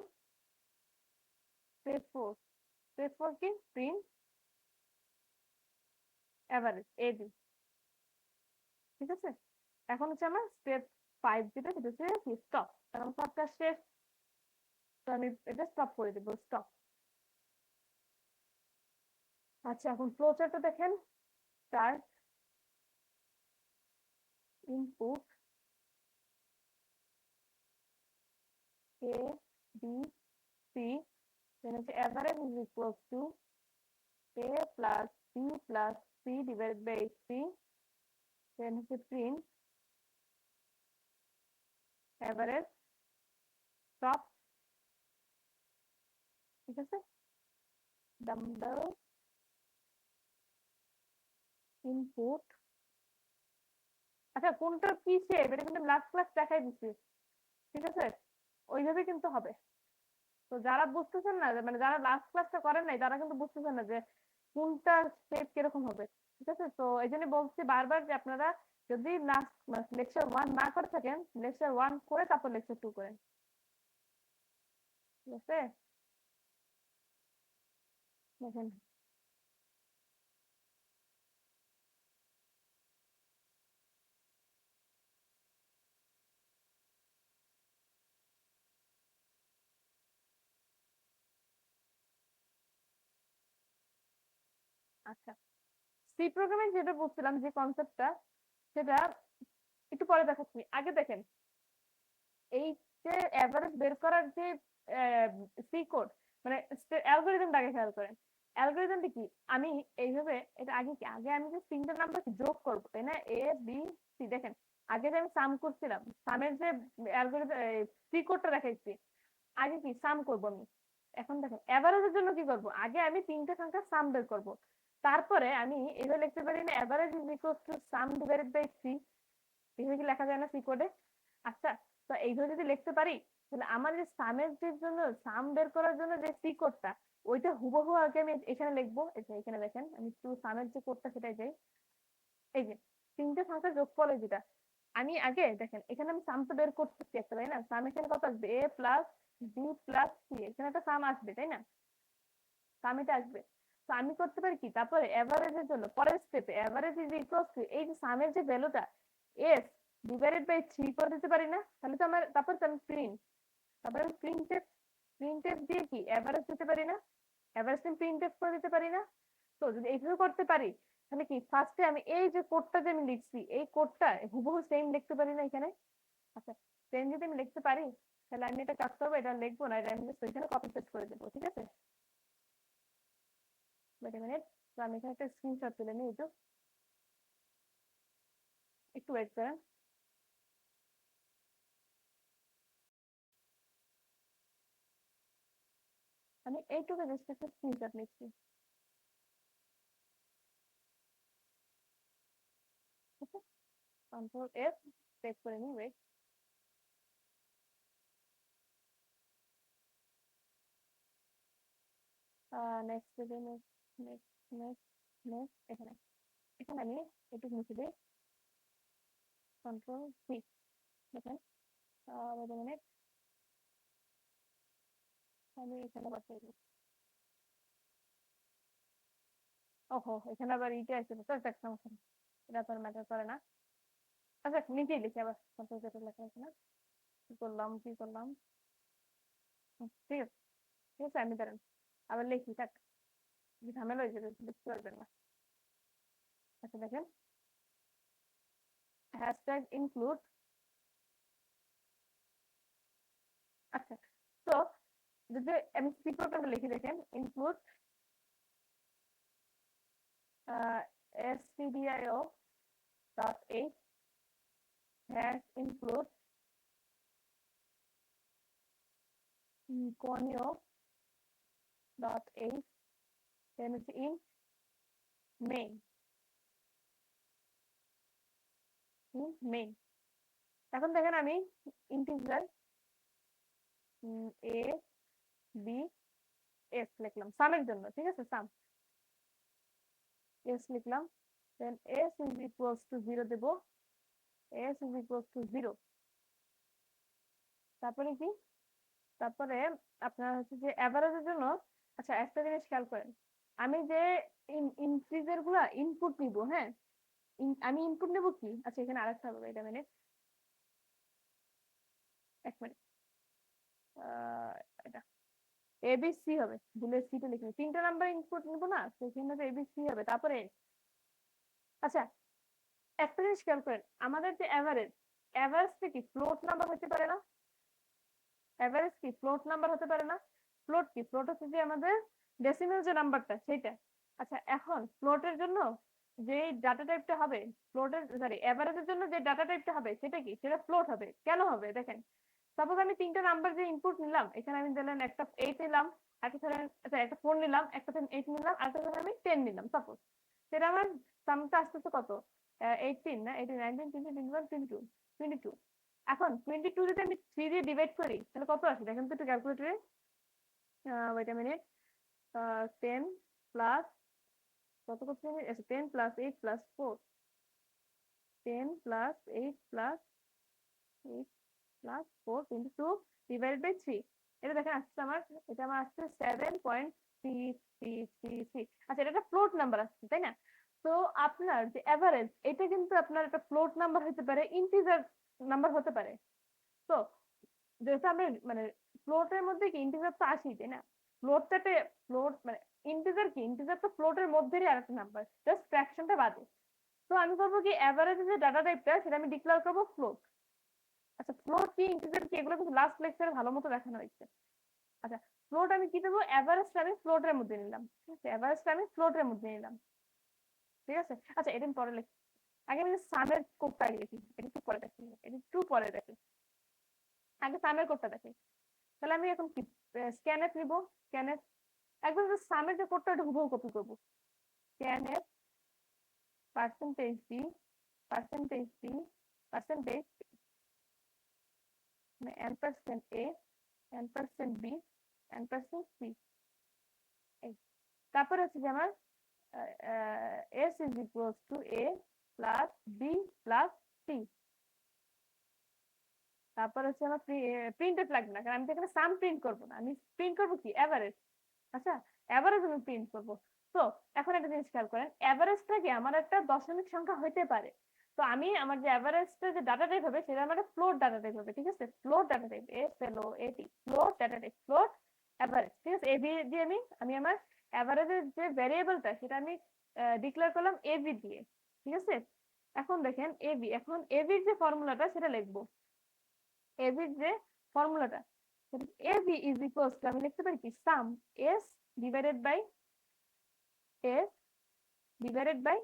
কি, প্রিন্ট অ্যাভারেজ এ বি। ঠিক আছে। এখন হচ্ছে আমার স্টেপ 5 যেটা, সেটা হচ্ছে স্টপ। কারণ সবটা শেষ, তো আমি এটা স্টপ করে দেবো, স্টপ। আচ্ছা, এখন ফ্লো চার্টটা দেখেন। স্টার্ট, ইনপুট এ বি সি, then হচ্ছে average is equals to a plus b plus c divided by c, then হচ্ছে print average, stop। ঠিক আছে, ডাম্বল ইনপুট। আচ্ছা, কোনটা কি শেপ এটা কিন্তু লাস্ট ক্লাস দেখাই দিচ্ছি, ঠিক আছে? ওইভাবে কিন্তু হবে। তো যারা বুঝতেছেন না, মানে যারা লাস্ট ক্লাসটা করেন নাই, তারা কিন্তু বুঝতেছেন না যে কোনটা শেপ কিরকম হবে। ঠিক আছে, তো এই জন্য বলছি বারবার যে আপনারা যদি লাস্ট লেকচার 1 না করে থাকেন, লেকচার 1 করে তারপর লেকচার 2 করেন। ঠিক আছে, দেখেন। আচ্ছা, সি প্রোগ্রামিং যেটা বলছিলাম, যে কনসেপ্টটা, সেটা একটু পরে দেখাচ্ছি। আগে দেখেন, এই যে এভারেজ বের করার যে সি কোড, মানে অ্যালগোরিদমটা আগে খেয়াল করেন। অ্যালগোরিদমটা কি, আমি এইভাবে এটা আগে কি, আগে আমি যে তিনটা নাম্বার যোগ করবো, তাই না? এ বি সি, দেখেন আগে যে আমি সাম করছিলাম, সামের যে অ্যালগোরিদম সি কোডটা দেখাইছি, আগে কি সাম করবো আমি। এখন দেখেন এভারেজের জন্য কি করব, আগে আমি তিনটা সংখ্যার সাম বের করব। তারপরে আমি এভাবে লিখতে পারি না, average is equal to sum divided by c. এভাবে কি লেখা যায় না সি কোডে? আচ্ছা, তো এইভাবে যদি লিখতে পারি, তাহলে আমার যে সামের যে জন্য সাম বের করার জন্য যে সি কোডটা, ওইটা হুবহু আগে আমি এখানে লিখবো। এখানে দেখেন, আমি একটু সামের যে কোডটা সেটাই যাই। এই যে তিনটে সংখ্যার যোগফল, যেটা আমি আগে দেখেন, এখানে আমি সাম তো বের করতেছি একটা, তাই না? সাম এখানে কত আসবে, এ প্লাস বি প্লাস সি, এখানে একটা সাম আসবে, তাই না? সাম এটা আসবে। তো আমি করতে পারি কি, তারপরে এভারেজের জন্য পরের স্টেপে এভারেজ ইজ ইকুয়াল টু এই যে সামের যে ভ্যালুটা, এস ডিভাইডেড বাই 3 করে দিতে পারি না? তাহলে তো আমার, তারপর তো আমি তারপরে আমি প্রিন্টএফ দিয়ে কি এভারেজ দিতে পারি না? এভারেজ আমি প্রিন্টএফ করে দিতে পারি না? তো যদি এইভাবে করতে পারি, তাহলে কি ফার্স্টে আমি এই যে কোডটা যে আমি লিখছি, এই কোডটা হুবহু সেম লিখতে পারি না এখানে? আচ্ছা, সেম যদি আমি লিখতে পারি, তাহলে আমি এটা কাজ করবো, এটা লিখবো না, এটা আমি জাস্ট ওইখানে কপি পেস্ট করে দেবো। ঠিক আছে, ওয়েট এ মিনিট। তো আমি এখানে একটা স্ক্রিনশট তুলে নিই, একটু একটু ওয়েট করেন। আমি এইটুকু জাস্ট একটা স্ক্রিনশট নিচ্ছি। কন্ট্রোল এফ, সেভ করে নিই, ওয়েট। নেক্সট পেজে, নেক্সট নেক্সট নেক্সট নেক্সট, এখানে এখানে আমি একটু মুছে দিই, কন্ট্রোল সি। দেখেন wait a minute, আমি এখানে বসাই দিই। ওহো, এখানে আবার ইটা আছে, তো একটা সমস্যা নেই। এটা তো ম্যাটার করে না। আচ্ছা নিচেই লিখি আবার, যেটা লেখা আছে না, কি করলাম ঠিক আছে, ঠিক আছে, আমি দাঁড়ান আবার লিখি, থাক, ঝামেলা হয়ে যাবে, বুঝতে পারবেন না। আচ্ছা দেখেন, হ্যাশট্যাগ ইনক্লুড, আচ্ছা, তো যদি আমি সি প্রোগ্রামে লিখি, দেখেন include stdio dot h hash include conio dot h, then it's in main, এখন দেখেন আমি ইন্টিজার a b s লিখলাম সামের জন্য, ঠিক আছে, সাম s লিখলাম, দেন s is equals to 0 Dev, s is equals to 0, তারপরে কি, তারপরে আপনার হচ্ছে যে এভারেজের জন্য, আচ্ছা একটা জিনিস খেয়াল করেন, আমি যে ইন্টিজার গুলা ইনপুট নিব, হ্যাঁ, আমি ইনপুট নেব কি, আচ্ছা এখানে আরেকটা হবে, এটা মিনিট, এক মিনিট, এটা এবিসি হবে, ভুলে সিটা লিখে তিনটা নাম্বার ইনপুট নিব না, সেখানে তো এবিসি হবে, তারপরে আচ্ছা একটা জিনিস খেয়াল করেন, আমাদের যে এভারেজটা কি ফ্লোট নাম্বার হতে পারে না, এভারেজ কি ফ্লোট নাম্বার হতে পারে না, ফ্লোট কি, ফ্লোট হচ্ছে যে আমাদের ডেসিমেল যে নাম্বারটা সেইটা। আচ্ছা এখন ফ্লোটের জন্য যে ডাটা টাইপটা হবে, ফ্লোটের সরি এভারেজের জন্য যে ডাটা টাইপটা হবে সেটা কি, সেটা ফ্লোট হবে, কেন হবে দেখেন, সাপোজ আমি তিনটা নাম্বার যে ইনপুট নিলাম, এখানে আমি দিলেন একটা 8 নিলাম, একটা ধরেন আচ্ছা একটা 4 নিলাম, একটা ধরেন 8 নিলাম, আর একটা ধরেন আমি 10 নিলাম সাপোজ, সেটা আমার সামটা আসতেছে কত, 18 না, 18 19 20 21 22 22, এখন 22 যদি আমি 3 দিয়ে ডিভাইড করি তাহলে কত আসে দেখেন তো একটু ক্যালকুলেটরে, ওয়েট আ মিনিট, 10 প্লাস কত করতে হবে, আচ্ছা 10 plus 8 plus 4, 10 plus 8 plus 8 plus 4 22 divided by 3, এটা দেখেন আসছে আমার, এটা আমার আসছে 7.3333, আচ্ছা এটা একটা ফ্লোট নাম্বার আসছে তাই না, তো আপনার যে এভারেজ এটা কিন্তু আপনার একটা ফ্লোট নাম্বার হতে পারে, ইন্টিজার নাম্বার হতে পারে, তো যেহেতু আমরা মানে ফ্লোটের মধ্যে কি ইন্টিজার তো আসেই তাই না, ফ্লোটটাতে ফ্লোট মানে ইন্টিজার কি, ইন্টিজার তো ফ্লোটের মধ্যেই আরেকটা নাম্বার, জাস্ট ফ্র্যাকশনটা বাদে, তো আমি করবো কি এভারেজ যে ডাটা টাইপটা সেটা আমি ডিক্লেয়ার করবো ফ্লোট। আচ্ছা ফ্লোট কি ইন্টিজার কি এগুলো কিন্তু লাস্ট লেকচারে ভালো মতো দেখানো হয়েছে। আচ্ছা ফ্লোট আমি কি দেবো, এভারেজটা আমি ফ্লোটের মধ্যে নিলাম, ঠিক আছে, এভারেজটা আমি ফ্লোটের মধ্যে নিলাম, ঠিক আছে, আচ্ছা এটা আমি পরে লিখি, আগে আমি সামের কোডটা আগে লিখি, এটা একটু পরে দেখি, এটা একটু পরে দেখি, আগে সামের কোডটা দেখি, তাহলে আমি এখন কি স্ক্যানএফ নিব, স্ক্যানএফ একদম সামের যে কোডটা ওটা হুবহু কপি করবো, scanf percentage D percentage D percentage n% a n% b n% c, তারপরে হচ্ছে যে আমার s is equals to a plus b plus c, তারপর হচ্ছে আমার প্রিন্টেড লাগবে না, কারণ আমি তো এখানে সাম প্রিন্ট করবো না, আমি প্রিন্ট করবো কি এভারেজ, আচ্ছা এভারেজ আমি প্রিন্ট করবো, তো এখন একটা জিনিস খেয়াল করেন, এভারেজটা কি আমার একটা দশমিক সংখ্যা হইতে পারে, তো আমি আমার যে এভারেজটা যে ডাটা টাইপ হবে সেটা আমার ফ্লোট ডাটা টাইপ হবে, ঠিক আছে, float data type FLOAT, float data type, float average, ঠিক আছে, এবি দিয়ে আমি আমি আমার এভারেজের যে ভ্যারিয়েবলটা সেটা আমি ডিক্লেয়ার করলাম এবি দিয়ে, ঠিক আছে, এখন দেখেন এবি, এখন এবির যে ফর্মুলাটা সেটা লিখবো, এবির যে ফর্মুলাটা, এবি ইজ ইকুয়ালস টু আমি লিখতে পারি কি sum S divided by S divided by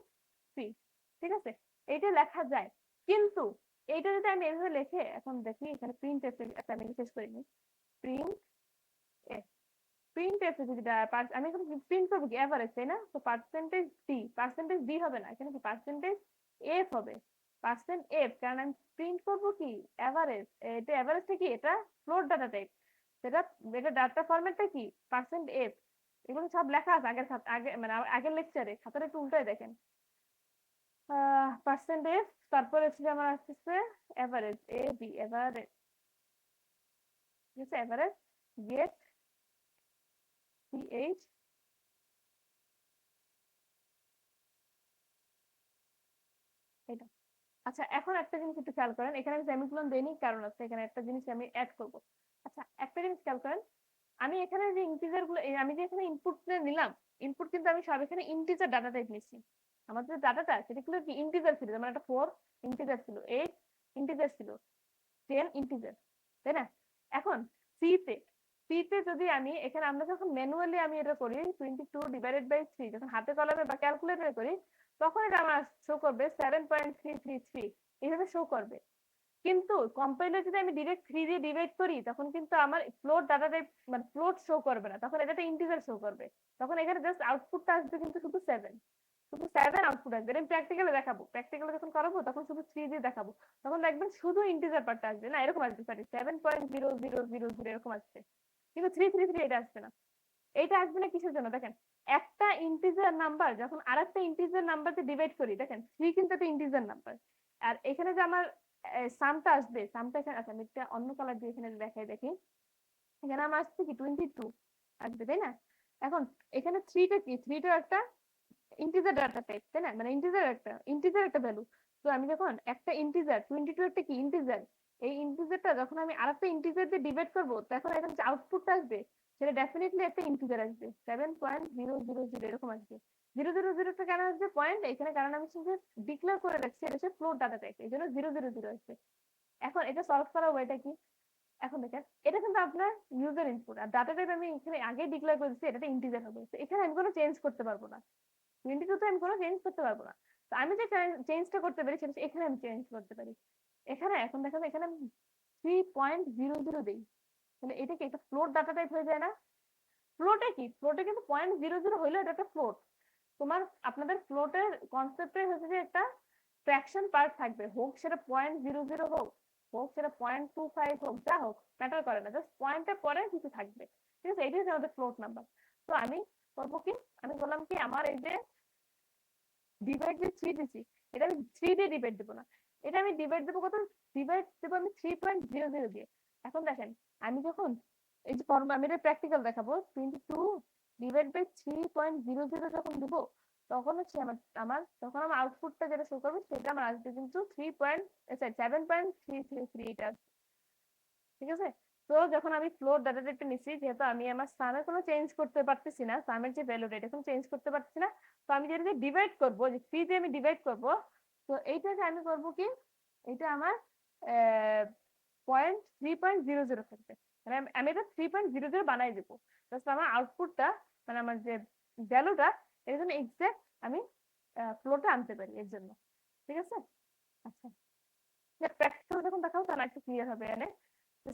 C, ঠিক আছে, এইটা লেখা যায়, কিন্তু এইটা যদি আমি এভাবে লিখে এখন দেখি এখানে প্রিন্ট এফ একটা আমি শেষ করিনি, প্রিন্ট এফ, প্রিন্ট এফ যদি আমি এখন প্রিন্ট করবো কি এভারেজ তাই না, তো পার্সেন্টেজ ডি হবে না, এখানে কি পার্সেন্টেজ এফ হবে, পার্সেন্ট এফ, কারণ আমি প্রিন্ট করবো কি এভারেজ, এটা এভারেজটা কি এটা ফ্লোট ডাটা টাইপ, সেটা এটা ডাটা ফরম্যাটটা কি পার্সেন্ট এফ, এগুলো সব লেখা আছে আগের আগে মানে আগের লেকচারে, খাতাটা একটু উল্টায় দেখেন, পার্সেন্টেজ, তারপরে হচ্ছে আমার আসতেছে এভারেজ, এ বি এভারেজ, ঠিক আছে, এভারেজ গেট সিএইচ, এটা। আচ্ছা, এখন একটা জিনিস একটু খেয়াল করেন, এখানে আমি সেমিকোলন দেইনি, কারণ আছে এখানে একটা জিনিস আমি অ্যাড করব। আচ্ছা, একটা জিনিস খেয়াল করেন, আমি এখানে যে ইন্টিজার গুলো, আমি যে এখানে ইনপুট নিলাম, ইনপুট কিন্তু আমি সব এখানে ইন্টিজার ডাটা টাইপ নিচ্ছি। আমার যে ডাটাটা সেটা ছিল কি ইন্টিজার ছিল, মানে একটা 4 ইন্টিজার ছিল, 8 ইন্টিজার ছিল, 10 ইন্টিজার, তাই না? এখন সি তে, সি তে যদি আমি এখানে, আমরা যখন ম্যানুয়ালি আমি এটা করি 22/3, যখন হাতে কলমে বা ক্যালকুলেটরে করি, তখন এটা আমার শো করবে 7.333, এইভাবে শো করবে। কিন্তু কম্পাইলার যদি আমি ডিরেক্ট 3 দিয়ে ডিভাইড করি, তখন কিন্তু আমার ফ্লোট ডাটা টাইপ, মানে ফ্লোট শো করবে না, তখন এটা একটা ইন্টিজার শো করবে। তখন এখানে জাস্ট আউটপুটটা আসবে কিন্তু শুধু 7, শুধু 7 আউটপুট আসবে। এটা আমি প্র্যাকটিক্যালে দেখাবো, প্র্যাকটিক্যালে যখন করাবো তখন শুধু 3 দিয়ে দেখাবো, তখন দেখবেন শুধু ইন্টিজার পার্টটা আসবে না, এরকম আসবে, সরি 7.0000 এরকম আসছে, কিন্তু 333 এটা আসবে না। এইটা আসবে না কিসের জন্য দেখেন, একটা ইন্টিজার নাম্বার যখন আরেকটা ইন্টিজার নাম্বার দিয়ে ডিভাইড করি, দেখেন 3 কিন্তু একটা ইন্টিজার নাম্বার, আর এখানে যে আমার সামটা আসবে, সামটা এখানে, আচ্ছা আমি একটা অন্য কালার দিয়ে এখানে দেখাই, দেখি এখানে আমার আসছে কি 22 আসবে, তাই না? এখন এখানে থ্রিটা কি, থ্রিটা একটা ইন্টিজার ডাটা টাইপ, তাই না, মানে ইন্টিজার একটা ভ্যালু। তো আমি যখন একটা ইন্টিজার 22 একটা কি ইন্টিজার, এই ইন্টিজারটা যখন আমি আরেকটা ইন্টিজার দিয়ে ডিভাইড করবো, তখন এখন যে আউটপুটটা আসবে সেটা ডেফিনেটলি একটা ইন্টিজার আসবে, 7.000 এরকম আসবে। 000টা কেন আসবে পয়েন্ট এখানে, কারণ আমি শুধু ডিক্লেয়ার করে রাখছি এটা হচ্ছে ফ্লোট ডাটা টাইপ, এই জন্য 000 আসবে। এখন এটা সলভ করার ওয়েটা কি, এখন দেখেন এটা কিন্তু আপনার ইউজার ইনপুট, আর ডাটা টাইপ আমি এখানে আগে ডিক্লেয়ার করেছি এটা ইন্টিজার হবে, তো এখানে আমি কোনো চেঞ্জ করতে পারবো না, 22 তে আমি কোনো চেঞ্জ করতে পারবো না। তো আমি যে চেঞ্জটা করতে পারি সেটা এখানে আমি চেঞ্জ করতে পারি। এখানে এখন দেখেন, এখানে আমি 3.00 দিই, তাহলে এটা কি একটা ফ্লোট ডাটা টাইপ হয়ে যায় না? ফ্লোটে কি, ফ্লোটে কিন্তু 0.00 হইলে এটা একটা ফ্লোট। তোমার আপনাদের ফ্লোটের কনসেপ্টে হচ্ছে যে একটা ফ্র্যাকশন পার্ট থাকবে, হোক সেটা 0.00 হোক, হোক সেটা 0.25 হোক, যা হোক ম্যাটার করে না, জাস্ট পয়েন্টের পরে কিছু থাকবে, ঠিক আছে, এটাই হচ্ছে আমাদের ফ্লোট নাম্বার। তো আমি করবো কি, আমি বললাম কি আমার এই যে ডিভাইড যে 3 দিছি, এটা আমি 3 দিয়ে ডিভাইড দেবো না, এটা আমি ডিভাইড দেবো কত, ডিভাইড দেবো আমি 3.00 দিয়ে। এখন দেখেন আমি যখন এই যে আমি এটা প্র্যাকটিক্যাল দেখাবো, 22/3.00 যখন দিব, তখন হচ্ছে আমার আমার তখন আমার আউটপুটটা যেটা শো করবে সেটা আমার আসবে কিন্তু 7.333, এটা ঠিক আছে। তো যখন আমি ফ্লোর ডাটা টাইপটা নিচ্ছি, যেহেতু আমি আমার সামের কোনো চেঞ্জ করতে পারতেছি না, সামের যে ভ্যালুটা এটা কোনো চেঞ্জ করতে পারতেছি না, তো আমি যেটা ডিভাইড করবো, যে থ্রি দিয়ে আমি ডিভাইড করব, তো এইটাকে আমি করবো কি, এটা আমার 3.00 থাকবে, মানে আমি এটা 3.00 বানাই দেবো, জাস্ট আমার আউটপুটটা, মানে আমার যে ভ্যালুটা, এর জন্য এক্সাক্ট আমি ফ্লোরটা আনতে পারি এর জন্য, ঠিক আছে। আচ্ছা, প্র্যাকটিক্যাল যখন দেখাবো তখন একটু ক্লিয়ার হবে, মানে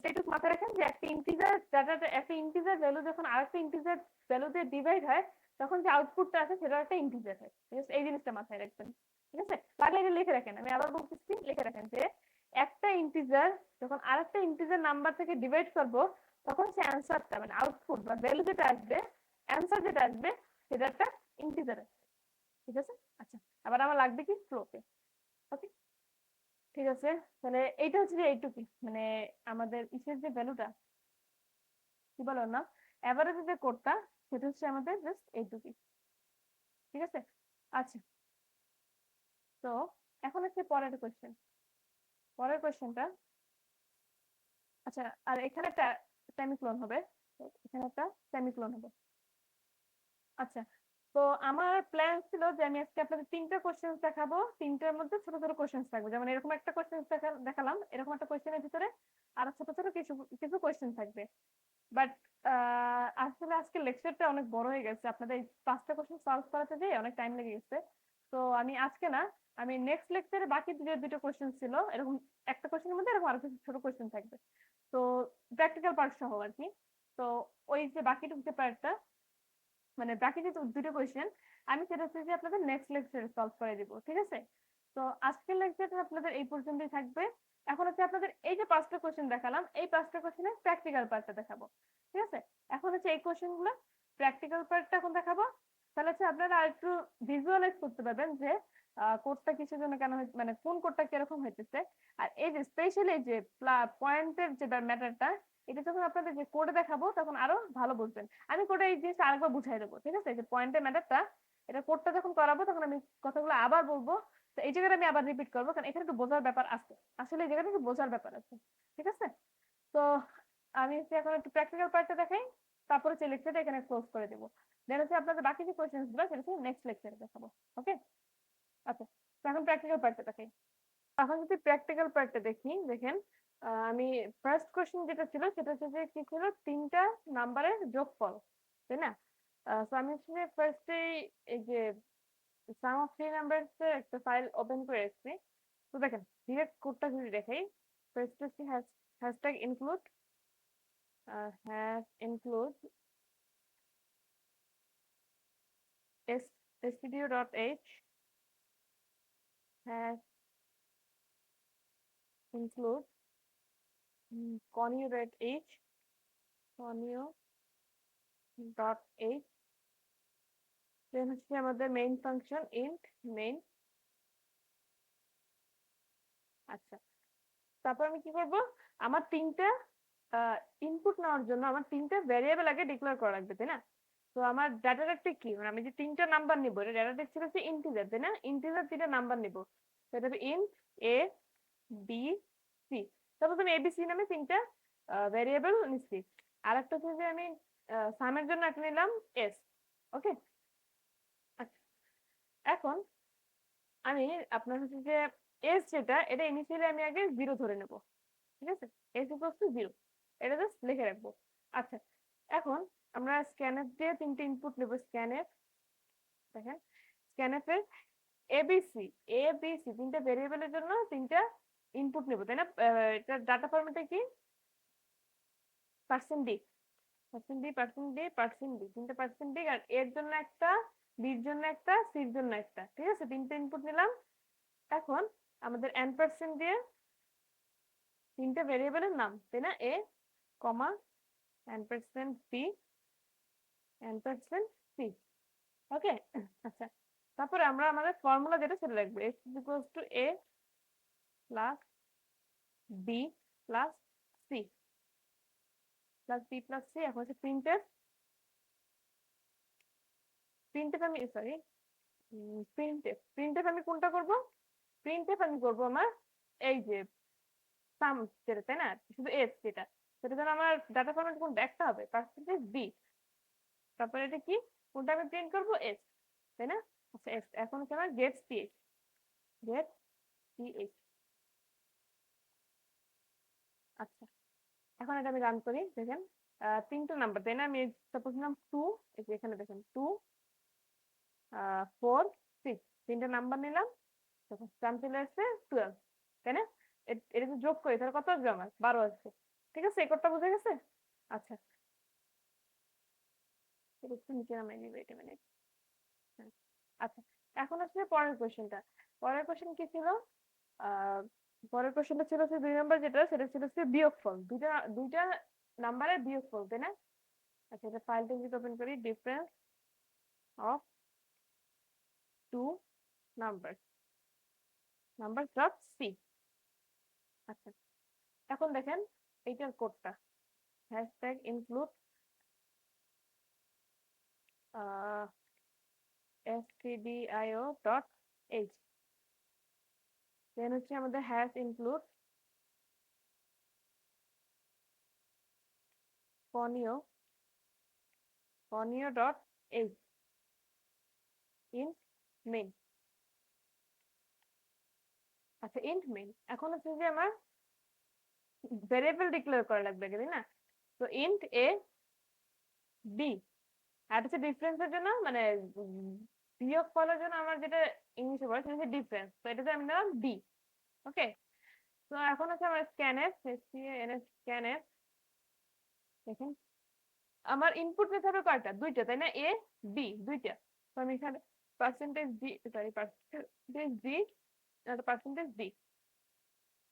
সেটুকু মাথায় রাখেন যে একটা ইন্টিজার ডাটা, একটা ইন্টিজার ভ্যালু যখন আরেকটা ইন্টিজার ভ্যালু দিয়ে ডিভাইড হয়, তখন যে আউটপুটটা আছে সেটা একটা ইন্টিজার হয়, ঠিক আছে, এই জিনিসটা মাথায় রাখবেন, ঠিক আছে। লাগলে এটা লিখে রাখেন, আমি আবার বলতেছি, লিখে রাখেন যে একটা ইন্টিজার যখন আরেকটা ইন্টিজার নাম্বার থেকে ডিভাইড করব, তখন সে অ্যান্সারটা, মানে আউটপুট বা ভ্যালু যেটা আসবে, অ্যান্সার যেটা আসবে, সেটা একটা ইন্টিজার আসবে, ঠিক আছে। আচ্ছা, আবার আমার লাগবে কি ফ্লোতে, ওকে, ঠিক আছে। তাহলে এইটা হচ্ছে যে এইটুকু, মানে আমাদের ইসের যে ভ্যালুটা, কি বলো না, এভারেজ যে কোডটা, সেটা হচ্ছে আমাদের জাস্ট এইটুকু, ঠিক আছে। আচ্ছা, তো এখন হচ্ছে পরের কোশ্চেন, পরের কোশ্চেনটা, আচ্ছা, আর এখানে একটা সেমিকোলন হবে, এখানে একটা সেমিকোলন হবে। আচ্ছা, তো আমার প্ল্যান ছিল যে আমি আজকে আপনাদের তিনটা কোশ্চেন দেখাবো, তিনটার মধ্যে ছোট ছোট কোশ্চেন থাকবে, যেমন এরকম একটা কোশ্চেন দেখালাম, এরকম একটা কোশ্চেনের ভিতরে আরো ছোট ছোট কিছু কিছু কোশ্চেন থাকবে। বাট আসলে আজকে লেকচারটা অনেক বড় হয়ে গেছে, আপনাদের এই 5টা কোশ্চেন সলভ করাতে যেয়ে অনেক টাইম লেগে গেছে। তো আমি আজকে না, আমি নেক্সট লেকচারে বাকি যে দুটো কোশ্চেন ছিল, এরকম একটা কোশ্চেনের মধ্যে এরকম আরো কিছু ছোট কোশ্চেন থাকবে, তো প্র্যাকটিক্যাল পার্ট সহ আর কি। তো ওই যে বাকিটুকু যে পার্টটা, মানে বাকি যে দুটো কোশ্চেন, আমি সেটা হচ্ছে যে আপনাদের নেক্সট লেকচারে সলভ করে দিব, ঠিক আছে। তো আজকের লেকচারটা আপনাদের এই পর্যন্তই থাকবে। এখন হচ্ছে আপনাদের এই যে 5টা কোশ্চেন দেখালাম, এই 5টা কোশ্চেনের প্র্যাকটিক্যাল পার্টটা দেখাবো, ঠিক আছে। এখন হচ্ছে এই কোশ্চেন গুলো প্র্যাকটিক্যাল পার্টটা এখন দেখাবো, তাহলে হচ্ছে আপনারা আর একটু ভিজুয়ালাইজ করতে পারবেন যে কোডটা কিসের জন্য কেন মানে কোন কোডটা কিরকম হইতেছে। আর এই যে স্পেশালি যে পয়েন্টের যে ম্যাটারটা, এটা যখন আপনাদের যে কোডে দেখাবো তখন আরো ভালো বুঝবেন। আমি কোডে এই জিনিসটা আরেকবার বুঝাই দেবো, ঠিক আছে? যে পয়েন্টের ম্যাটারটা, এটা কোডটা যখন করাবো তখন আমি কথাগুলো আবার বলবো। তো এই জায়গাটা আমি আবার রিপিট করবো, কারণ এখানে একটু বোঝার ব্যাপার আছে। আসলে এই জায়গাটা একটু বোঝার ব্যাপার আছে, ঠিক আছে? তো আমি এখন একটু প্র্যাকটিক্যাল পার্টটা দেখাই, তারপরে যে লেকচারটা এখানে ক্লোজ করে দেবো। দেন হচ্ছে আপনাদের বাকি যে কোয়েশ্চেন্স গুলো সেটা হচ্ছে নেক্সট লেকচারে দেখাবো। ওকে, আচ্ছা। তো এখন প্র্যাকটিক্যাল পার্টটা দেখাই। এখন যদি প্র্যাকটিক্যাল পার্টটা দেখি, দেখেন আমি ফার্স্ট কোশ্চেন যেটা ছিল সেটা হচ্ছে যে কি ছিল, তিনটা নাম্বারের যোগফল, তাই না? তো আমি হচ্ছে ফার্স্টেই এই যে সাম অফ থ্রি নাম্বারস এর একটা ফাইল ওপেন করে এসেছি। তো দেখেন ডিরেক্ট কোডটা যদি দেখাই, ফার্স্ট হচ্ছে hashtag include, hash include studio.h, hash include conio.h, conio.h, দেন হচ্ছে আমাদের মেইন ফাংশন ইন্ট মেইন। আচ্ছা, তারপর আমি কি করব, আমার তিনটা ইনপুট নেওয়ার জন্য আমার তিনটা ভ্যারিয়েবল আগে ডিক্লেয়ার করা লাগবে, তাই না? তো আমার ডাটা টাইপটা কি, মানে আমি যে তিনটা নাম্বার নিব, এটা ডাটা টাইপ ছিল হচ্ছে ইন্টিজার, তাই না? ইন্টিজার তিনটা নাম্বার নিব, সেটা হবে ইন্ট এ বি সি। তারপর আমি এবিসি নামে তিনটা ভ্যারিয়েবল নিচ্ছি। আর একটা হচ্ছে যে আমি সামের জন্য একটা নিলাম এস। ওকে, আচ্ছা। এখন আমি আপনার হচ্ছে যে এস যেটা, এটা ইনিশিয়ালি আমি আগে জিরো ধরে নেব, ঠিক আছে? এস ইকুয়ালস টু জিরো, এটা জাস্ট লিখে রাখবো। আচ্ছা, এখন আমরা স্ক্যানএফ দিয়ে তিনটে ইনপুট নেব। স্ক্যানএফ, দেখেন স্ক্যানএফ এর এবিসি, এবিসি তিনটা ভেরিয়েবলের জন্য তিনটা ইনপুট নেব, তাই না? এটা ডাটা ফরম্যাটে কি, percent D, percent D, percent D, percent D, তিনটা পার্সেন্ট ডি। আর এর জন্য একটা, বির জন্য একটা, সির জন্য একটা, ঠিক আছে? তিনটা ইনপুট নিলাম। এখন আমাদের এন পার্সেন্ট দিয়ে তিনটা ভেরিয়েবলের নাম, তাই না? A comma N percent B, N percent C. Okay, আচ্ছা। তারপরে আমরা আমাদের ফর্মুলা যেটা সেটা লিখবো, x equals to a plus B plus C, plus B plus C. এখন হচ্ছে প্রিন্টএফ, প্রিন্টএফ আমি সরি প্রিন্টএফ, প্রিন্টএফ আমি কোনটা করব, প্রিন্টএফ আমি করব আমার এই যে সাম যেটা, তাই না? শুধু এস যেটা, সেটা যেন আমার ডাটা ফরম্যাট কোনটা একটা হবে, পার্সেন্টেজ বি। তারপরে এটা কি, কোনটা আমি প্রিন্ট করব, এস, তাই না? আচ্ছা এস। এখন হচ্ছে আমার গেট সিএইচ, গেট সিএইচ। আচ্ছা, এখন এটা আমি রান করি, দেখেন তিনটা নাম্বার, তাই না? আমি সাপোজ নিলাম টু, এই যে এখানে দেখেন টু, ফোর, সিক্স, তিনটা নাম্বার নিলাম, তখন সাম চলে আসছে 12, তাই না? এটা যদি যোগ করি তাহলে কত আসবে, আমার 12 আসছে। ঠিক আছে, এই কোডটা বুঝে গেছে? আচ্ছা, এটা একটু নিচে নামাই নিবে, এটা মিনিট। আচ্ছা, এখন আসলে পরের কোশ্চেনটা। পরের কোশ্চেন কি ছিল, আহ পরের কোশ্চেনটা ছিল হচ্ছে 2 নম্বর যেটা, সেটা ছিল হচ্ছে বিয়োগফল, দুইটা দুইটা নাম্বারের বিয়োগফল, তাই না? আচ্ছা, এটা ফাইলটা যদি ওপেন করি, difference of two number, number dot c. আচ্ছা, এখন দেখেন এইটার কোডটা, হ্যাশট্যাগ ইনক্লুড stdio.h, দেন হচ্ছে আমাদের hash include conio, conio.h in main. আচ্ছা, ইন্ট মেইন। এখন হচ্ছে যে আমার ভেরিয়েবল ডিক্লেয়ার করা লাগবে, তাই না? তো ইন্ট এ বি, আর হচ্ছে ডিফারেন্সের জন্য মানে বিয়োগ ফলের জন্য আমার যেটা ইংলিশে বলে সেটা হচ্ছে ডিফারেন্স, তো এটাতে আমি নিলাম বি। ওকে, তো এখন হচ্ছে আমার স্ক্যানএফ, স্ক্যানএফ, দেখেন আমার ইনপুট নিতে হবে কয়টা, দুইটা, তাই না? এ বি দুইটা। তো আমি এখানে percentage D, sorry percentage D, percentage D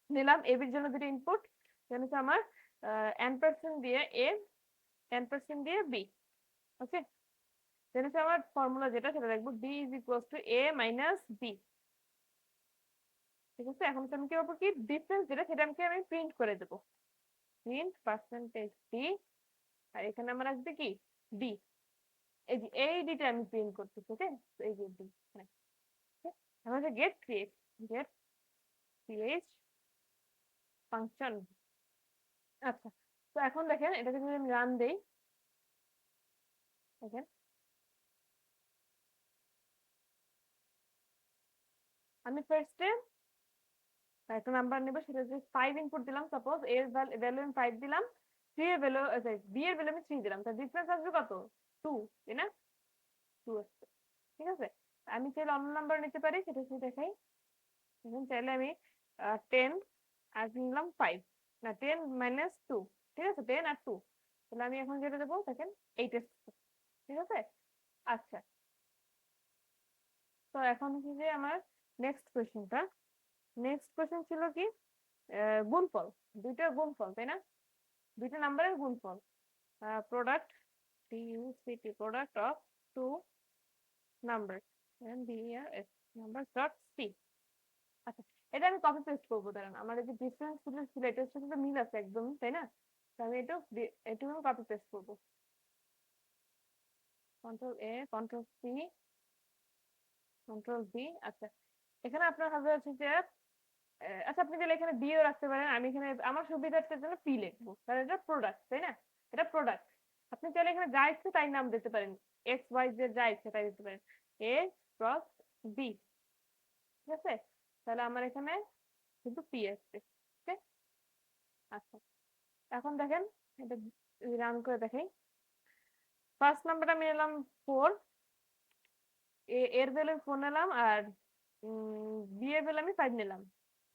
নিলাম। এ বির জন্য দুটো ইনপুট, দেন হচ্ছে আমার এন পার্সেন্ট দিয়ে এ, এন পার্সেন্ট দিয়ে বি। ওকে, দেন হচ্ছে আমার ফর্মুলা যেটা সেটা লিখবো, d is equals to a minus b. ঠিক আছে, এখন আমি কি করবো, কি ডিফারেন্স যেটা সেটা আমি প্রিন্ট করে দেবো। প্রিন্ট পার্সেন্টেজ ডি, আর এখানে আমার আসবে কি ডি। এই যে এই ডিটা আমি প্রিন্ট করতেছি। ওকে, এই যে ডি, এখন get create, get create function. আচ্ছা, তো এখন দেখেন এটাকে যদি আমি রান দেই, দেখেন আমি ফার্স্টে একটা নাম্বার নেব, সেটা যে 5 ইনপুট দিলাম, সাপোজ এর ভ্যালু আমি 5 দিলাম, সি এর ভ্যালু, বি এর ভ্যালু আমি 3 দিলাম, তার ডিফারেন্স আসবে কত, 2, তাই না? 2 আসছে। ঠিক আছে, আমি চাইলে অন্য নাম্বার নিতে পারি, সেটা কি দেখাই। এখন চাইলে আমি 10 আর নিলাম 5, না 10 মাইনাস 2, ঠিক আছে, 10 আর 2, তাহলে আমি এখন যেটা দেবো দেখেন 8 এসছে। ঠিক আছে, আচ্ছা, তো এখন কি যে আমার নেক্সট কোয়েশ্চেনটা, নেক্সট কোয়েশ্চেন ছিল কি গুণফল, দুইটার গুণফল, তাই না? দুইটা নাম্বারের গুণফল, product, DUCT, product of two number, NBERS number dot c. আচ্ছা, এটা আমি কপি পেস্ট করবো, দাঁড়ান, আমার এই যে ডিফারেন্স ছিল এটার সাথে তো মিল আছে একদম, তাই না? তো আমি একটু আমি কপি পেস্ট করবো, কন্ট্রোল এ, কন্ট্রোল সি, কন্ট্রোল ভি। আচ্ছা, এখানে আপনার হবে হচ্ছে যে আচ্ছা, আপনি চাইলে এখানে বিও রাখতে পারেন, আমি এখানে আমার সুবিধার্থের জন্য পি লিখবো, কারণ এটা প্রোডাক্ট, তাই না? এটা প্রোডাক্ট। আপনি চাইলে এখানে যা ইচ্ছে তাই নাম দিতে পারেন, এক্স ওয়াই জেড যা ইচ্ছে তাই দিতে পারেন, এ ক্রস বি। ঠিক আছে, তাহলে আমার এখানে কিন্তু পি আসছে। ওকে, আচ্ছা, এখন দেখেন এটা রান করে দেখাই। ফার্স্ট নাম্বারটা আমি নিলাম 4, এর ভ্যালু 4 নিলাম, আর বি এর ভ্যালু আমি 5 নিলাম,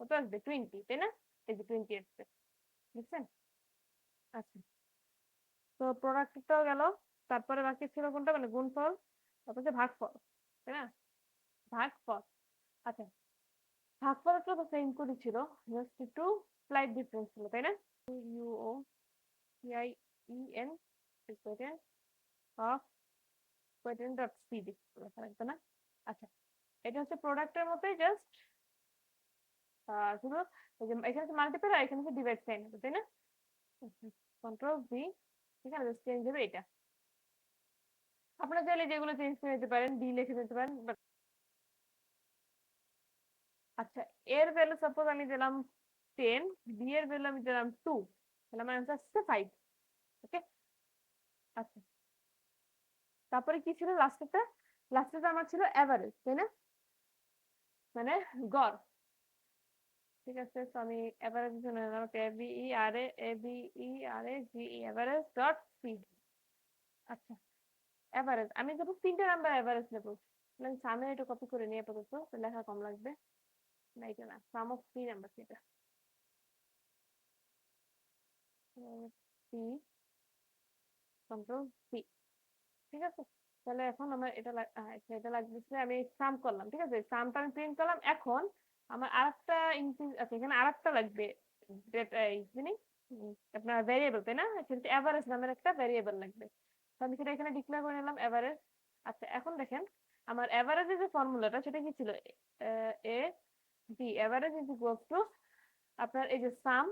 কত আসবে 20, তাই না? এই যে 20 আসছে, বুঝছেন? আচ্ছা, তো প্রোডাক্টটাও গেল, তারপরে বাকি ছিল কোনটা, মানে গুণফল, তারপর যে ভাগফল, তাই না? ভাগফল, আচ্ছা, ভাগফলটা তো সেম করে ছিল, জাস্ট একটু স্লাইট ডিফারেন্স ছিল, তাই না? UOPIEN অফ কোয়েটেন ডট সি লেখা লাগবে না? আচ্ছা, এটা হচ্ছে প্রোডাক্টের মতোই, জাস্ট শুধু এখানে মাল্টিপ্লাই আর এখানে ডিভাইড সাইন হবে, তাই না? কন্ট্রোল ভি, এখানে জাস্ট চেঞ্জ হবে এটা। আপনারা চাইলে যেগুলো চেঞ্জ করে দিতে পারেন, ডি লিখে দিতে পারেন। আচ্ছা, এর ভ্যালু সাপোজ আমি দিলাম 10, বি এর ভ্যালু আমি দিলাম 2, তাহলে আমার আনসার আসছে 5। ওকে, আচ্ছা, তারপরে কি ছিল লাস্টেরটা? লাস্টেরটা আমার ছিল এভারেজ, তাই না? মানে গড়। ঠিক আছে, তো আমি এভারেজ জন্য নিলাম ABERAGE এভারেজ ডট সি। আচ্ছা, এভারেজ আমি যখন 3টে নাম্বার এভারেজ নেবো, তাহলে আমি সামনে এটা কপি করে নিয়ে আপাতত, লেখা কম লাগবে, না এটা না, সাম অফ 3 নাম্বার, এটা সি, কন্ট্রোল সি। ঠিক আছে, তাহলে এখন আমার এটা আচ্ছা, এটা লাগতেছে, আমি সাম করলাম, ঠিক আছে, সামটা আমি প্রিন্ট করলাম। এখন আমার আরেকটা ইনক্রিজ, আচ্ছা এখানে আরেকটা লাগবে, জানি আপনার ভ্যারিয়েবল, তাই না? সেটা এভারেজ নামের একটা ভ্যারিয়েবল লাগবে, তো আমি সেটা এখানে ডিক্লেয়ার করে নিলাম এভারেজ। আচ্ছা, এখন দেখেন আমার এভারেজের যে ফর্মুলাটা সেটা কি ছিল, A B average is equals to আপনার এই যে সাম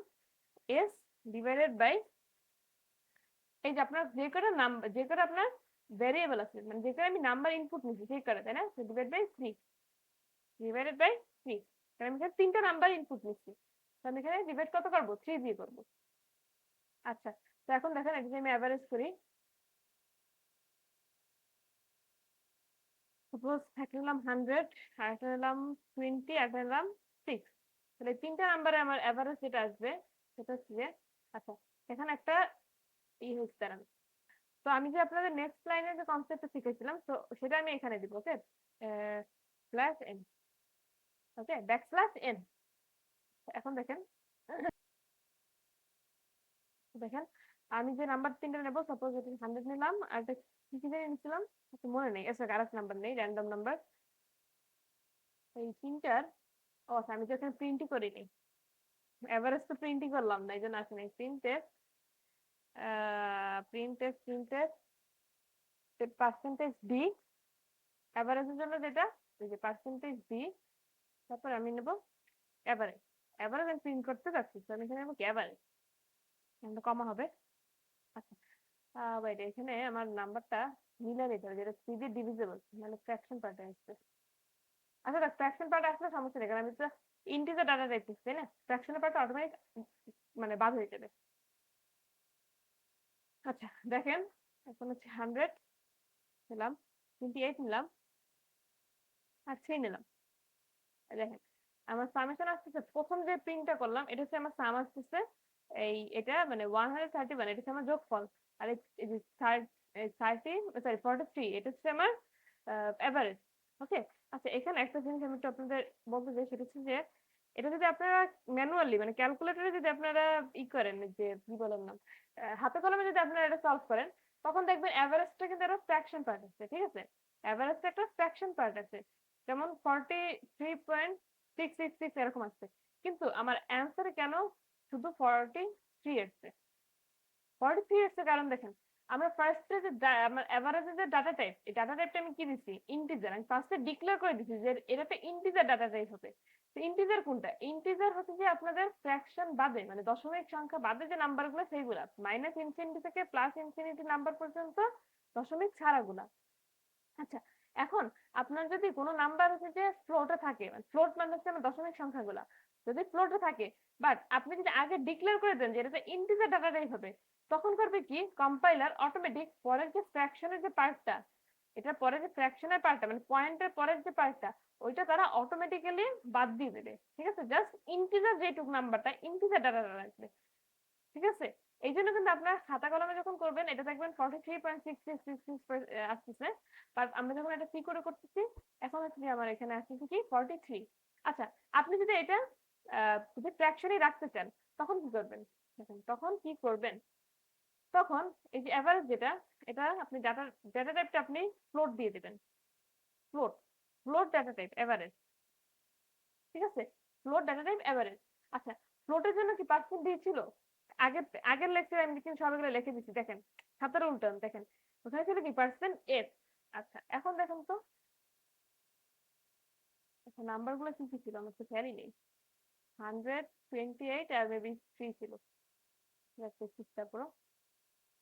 এস ডিভাইডেড বাই এই যে আপনার যে কটা নাম্বার, যে কটা আপনার ভ্যারিয়েবল আছে, মানে যে কটা আমি নাম্বার ইনপুট নিচ্ছি সেই কটা, তাই না? ডিভাইড বাই 3, ডিভাইডেড বাই 3, কারণ আমি এখানে 3টা নাম্বার ইনপুট নিচ্ছি, তো আমি এখানে ডিভাইড কত করবো, 3 দিয়ে করবো। আচ্ছা, তো এখন দেখেন এটা যদি আমি অ্যাভারেজ করি, সাপোজ একটা নিলাম 100, আর একটা নিলাম 20, আর একটা নিলাম 6, তাহলে 3টা নাম্বারে আমার অ্যাভারেজ যেটা আসবে সেটা হচ্ছে যে, আচ্ছা এখানে একটা হচ্ছে দাঁড়ান, তো আমি যে আপনাদের নেক্সট লাইনের যে কনসেপ্টটা শিখেছিলাম, তো সেটা আমি এখানে দিব। ওকে, স্ল্যাশ এন, ওকে, ব্যাকস্ল্যাশ এন। এখন দেখেন, দেখেন আমি যে নাম্বার 3টা নেবো, সাপোজ এটা 100 নিলাম, আর একটা কি কি জানি নিছিলাম, মনে নেই, আচ্ছা আরেক নাম্বার নেই, র্যান্ডম নাম্বার, এই 3টার, ও আচ্ছা আমি তো এখানে প্রিন্টই করিনি, এভারেজ তো প্রিন্টই করলাম না, এই জন্য আসে নাই প্রিন্টের, প্রিন্টের পার্সেন্টেজ ডি, এভারেজের জন্য যেটা, এই যে পার্সেন্টেজ ডি, তারপর আমি নেব এভারেজ এভারেজ আমি প্রিন্ট করতে যাচ্ছি, তো আমি এখানে কি এভারেজ কমা হবে। আচ্ছা বাইরে এখানে আমার নাম্বারটা মিলে দিতে হবে, যেটা 3 দিয়ে ডিভিজিবল, মানে ফ্র্যাকশন পার্টে আসছে। আচ্ছা দেখ, ফ্র্যাকশন পার্টে আসলে সমস্যা নেই, কারণ আমি তো ইন্টিজার ডাটা টাইপ দিচ্ছি, তাই না? ফ্র্যাকশনের পার্টে অটোমেটিক মানে বাদ হয়ে যাবে। আচ্ছা দেখেন, এখন হচ্ছে 100 নিলাম, 28 নিলাম, আর 3 নিলাম। দেখেন আমার সামেশন আসতেছে, প্রথম যে প্রিন্টটা করলাম এটা হচ্ছে আমার সাম আসতেছে, এটা মানে 131, এটা হচ্ছে আমার যোগফল। আর এই যে 43, এটা হচ্ছে আমার এভারেজ। ওকে। আচ্ছা এখানে একটা জিনিস আমি একটু আপনাদের বলতে চাই, সেটা হচ্ছে যে এটা যদি আপনারা ম্যানুয়ালি মানে ক্যালকুলেটরে যদি আপনারা করেন, যে কি বলেন না, হাতে কলমে যদি আপনারা এটা সলভ করেন, তখন দেখবেন এভারেজটা কিন্তু একটা ফ্র্যাকশন পার্ট আছে, ঠিক আছে? এভারেজটা একটা ফ্র্যাকশন পার্ট আছে, যেমন 43.666 এরকম আসছে, কিন্তু আমার অ্যান্সারে কেন শুধু 43 এসছে? 43 এসছে কারণ দেখেন, আমরা ফার্স্টে যে আমার এভারেজের যে ডাটা টাইপ, এই ডাটা টাইপটা আমি কি দিছি? ইন্টিজার। আমি ফার্স্টে ডিক্লেয়ার করে দিছি যে এটা একটা ইন্টিজার ডাটা টাইপ হবে। তো ইন্টিজার কোনটা? ইন্টিজার হচ্ছে যে আপনাদের ফ্র্যাকশন বাদে, মানে দশমিক সংখ্যা বাদে যে নাম্বারগুলো সেইগুলা, মাইনাস ইনফিনিটি থেকে প্লাস ইনফিনিটি নাম্বার পর্যন্ত দশমিক ছাড়াগুলা। আচ্ছা এখন আপনার যদি কোনো নাম্বার হচ্ছে যে ফ্লোটে থাকে, মানে ফ্লোট মানে হচ্ছে আমার দশমিক সংখ্যাগুলা, যদি ফ্লোটে থাকে, বাট আপনি যদি আগে ডিক্লেয়ার করে দেন যে এটা ইন্টিজার ডাটা টাইপ হবে, তখন করবে কি কম্পাইলার অটোমেটিক পরের যে ফ্র্যাকশনের যে পার্টটা, এটার পরে যে ফ্র্যাকশনের পার্টটা মানে পয়েন্টের পরের যে পার্টটা, ওইটা তারা অটোমেটিক্যালি বাদ দিয়ে দেবে, ঠিক আছে? জাস্ট ইন্টিজার যেটুক নাম্বারটা ইন্টিজার ডাটা রাখবে, ঠিক আছে? এই জন্য কিন্তু আপনার খাতা কলমে যখন করবেন এটা দেখবেন 43.6666 আসতেছে, বাট আমরা যখন এটা সি করে করতেছি, এখন হচ্ছে যে আমার এখানে আসতেছে কি 43। আচ্ছা আপনি যদি এটা যদি ফ্র্যাকশনই রাখতে চান, তখন কি করবেন? দেখেন তখন কি করবেন, তখন এই যে এভারেজ যেটা, এটা আপনি ডাটা ডাটা টাইপটা আপনি ফ্লোট দিয়ে দিবেন। Float, float data type average, ঠিক আছে? Float data type average. আচ্ছা ফ্লোটের জন্য কি পার্সেন্ট দিয়েছিল? আগের আগের লেকচারে আমি কিন্তু সবগুলো লিখে দিচ্ছি, দেখেন খাতার উল্টান দেখেন, ওখানে ছিল কি পার্সেন্ট এফ। আচ্ছা এখন দেখেন তো নাম্বার গুলো কি কি ছিল, আমার তো খেয়ালই নেই। 128 আর মেবি 3 ছিল, তারপর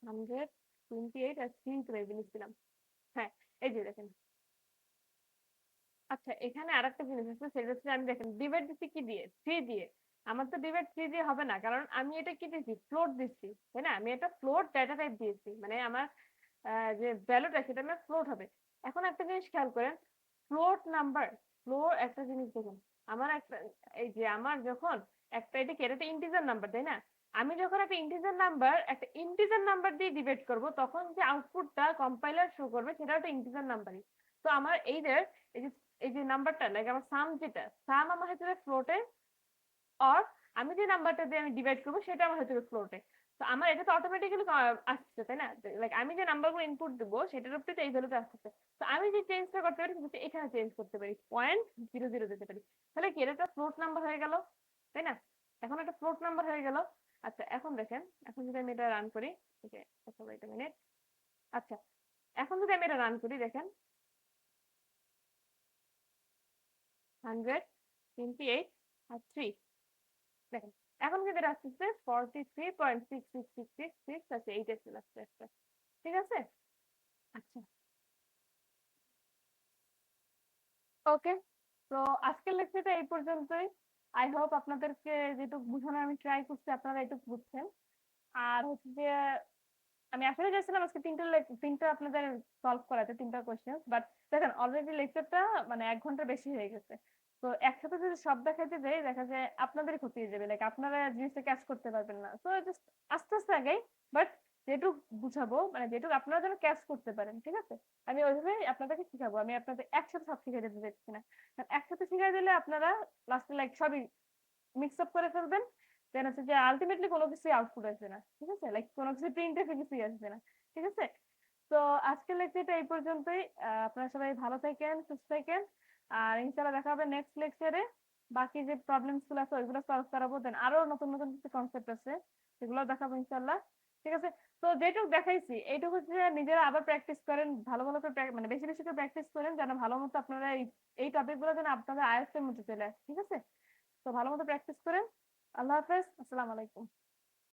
128 আর 3 তো মেবি নিচ্ছিলাম। হ্যাঁ এই যে দেখেন। আচ্ছা এখানে আরেকটা জিনিস আছে, সেটা হচ্ছে আমি দেখেন ডিভাইড দিচ্ছি কি দিয়ে? 3 দিয়ে। আমার তো ডিভাইড 3 দিয়ে হবে না, কারণ আমি এটা কি দিচ্ছি? ফ্লোট দিচ্ছি, তাই না? আমি এটা ফ্লোট ডেটা টাইপ দিয়েছি, মানে আমার যে ভ্যালুটা সেটা আমার ফ্লোট হবে। এখন একটা জিনিস খেয়াল করেন, ফ্লোট নাম্বার, ফ্লোর একটা জিনিস দেখুন, আমার একটা এই যে আমার যখন একটা এটা কি, এটা একটা ইন্টিজার নাম্বার, তাই না? আমি যখন একটা ইন্টিজার নাম্বার দিয়ে ডিভাইড করব, তখন যে আউটপুটটা কম্পাইলার শো করবে সেটা একটা ইন্টিজার নাম্বারই। তো আমার এই যে এই যে এই যে নাম্বারটা লাইক আমার সাম, যেটা সাম আমার হচ্ছে ফ্লোটে, অর আমি যে নাম্বারটা দিয়ে আমি ডিভাইড করবো সেটা আমার হচ্ছে ফ্লোটে। তো আমার এটা তো অটোমেটিক্যালি আসছে, তাই না? লাইক আমি যে নাম্বারগুলো ইনপুট দেবো সেটার উপরে এই ভ্যালুটা আসছে। তো আমি যে চেঞ্জটা করতে পারি সেটা এখানে চেঞ্জ করতে পারি, 0.00 দিতে পারি। তাহলে কি এটা একটা ফ্লোট নাম্বার হয়ে গেল, তাই না? এখন একটা ফ্লোট নাম্বার হয়ে গেল। আচ্ছা এখন দেখেন, এখন যদি আমি এটা রান করি, ওকে আচ্ছা ওয়েট আ মিনিট। আচ্ছা এখন যদি আমি এটা রান করি, দেখেন 128 আর 3, দেখেন এখন কিন্তু এটা আসতেছে 43.66666 আছে, এইটা চলে আসছে একটা, ঠিক আছে? আচ্ছা ওকে, তো আজকের লেকচারটা এই পর্যন্তই। আই হোপ আপনাদেরকে যেটুকু বোঝানোর আমি ট্রাই করছি আপনারা এটুকু বুঝছেন। আর হচ্ছে যে আমি আসলে চাইছিলাম আজকে তিনটা আপনাদের সলভ করাতে, তিনটা কোয়েশ্চেন, বাট দেখেন অলরেডি লেকচারটা মানে 1 ঘন্টা বেশি হয়ে গেছে। তো একসাথে যদি সব দেখাইতে যাই, দেখা যায় আপনাদেরই ক্ষতি হয়ে যাবে, লাইক আপনারা জিনিসটা ক্যাচ করতে পারবেন না। তো জাস্ট আস্তে আস্তে আগাই, বাট যেটুকু বুঝাবো মানে যেটুকু আপনারা যেন ক্যাচ করতে পারেন, ঠিক আছে? আমি ওইভাবে আপনাদেরকে শিখাবো, আমি আপনাদের একসাথে সব শিখাই দিতে চাইছি না। কারণ একসাথে শিখাই দিলে আপনারা লাস্টে লাইক সবই মিক্স আপ করে ফেলবেন, দেন হচ্ছে যে আলটিমেটলি কোনো কিছুই আউটপুট আসবে না, ঠিক আছে? লাইক কোনো কিছু প্রিন্ট এফে কিছুই আসবে না, ঠিক আছে? তো আজকের লেকচারটা এই পর্যন্তই। আপনারা সবাই ভালো থাকেন, সুস্থ থাকেন, আর ইনশাআল্লাহ দেখা হবে নেক্সট লেকচারে। বাকি যে প্রবলেমস গুলো আছে ওইগুলো সলভ করাবো, দেন আরো নতুন নতুন কিছু কনসেপ্ট আছে সেগুলো দেখাবো ইনশাআল্লাহ, ঠিক আছে? তো যেটুকু দেখাইছি এইটুকু হচ্ছে যে নিজেরা আবার প্র্যাকটিস করেন, ভালো ভালো করে মানে বেশি বেশি করে প্র্যাকটিস করেন, যেন ভালো মতো আপনারা এই টপিক গুলো যেন আপনাদের আয়ত্তের মধ্যে চলে আসে, ঠিক আছে? তো ভালো মতো প্র্যাকটিস করেন। আল্লাহ হাফেজ, আসসালামু আলাইকুম।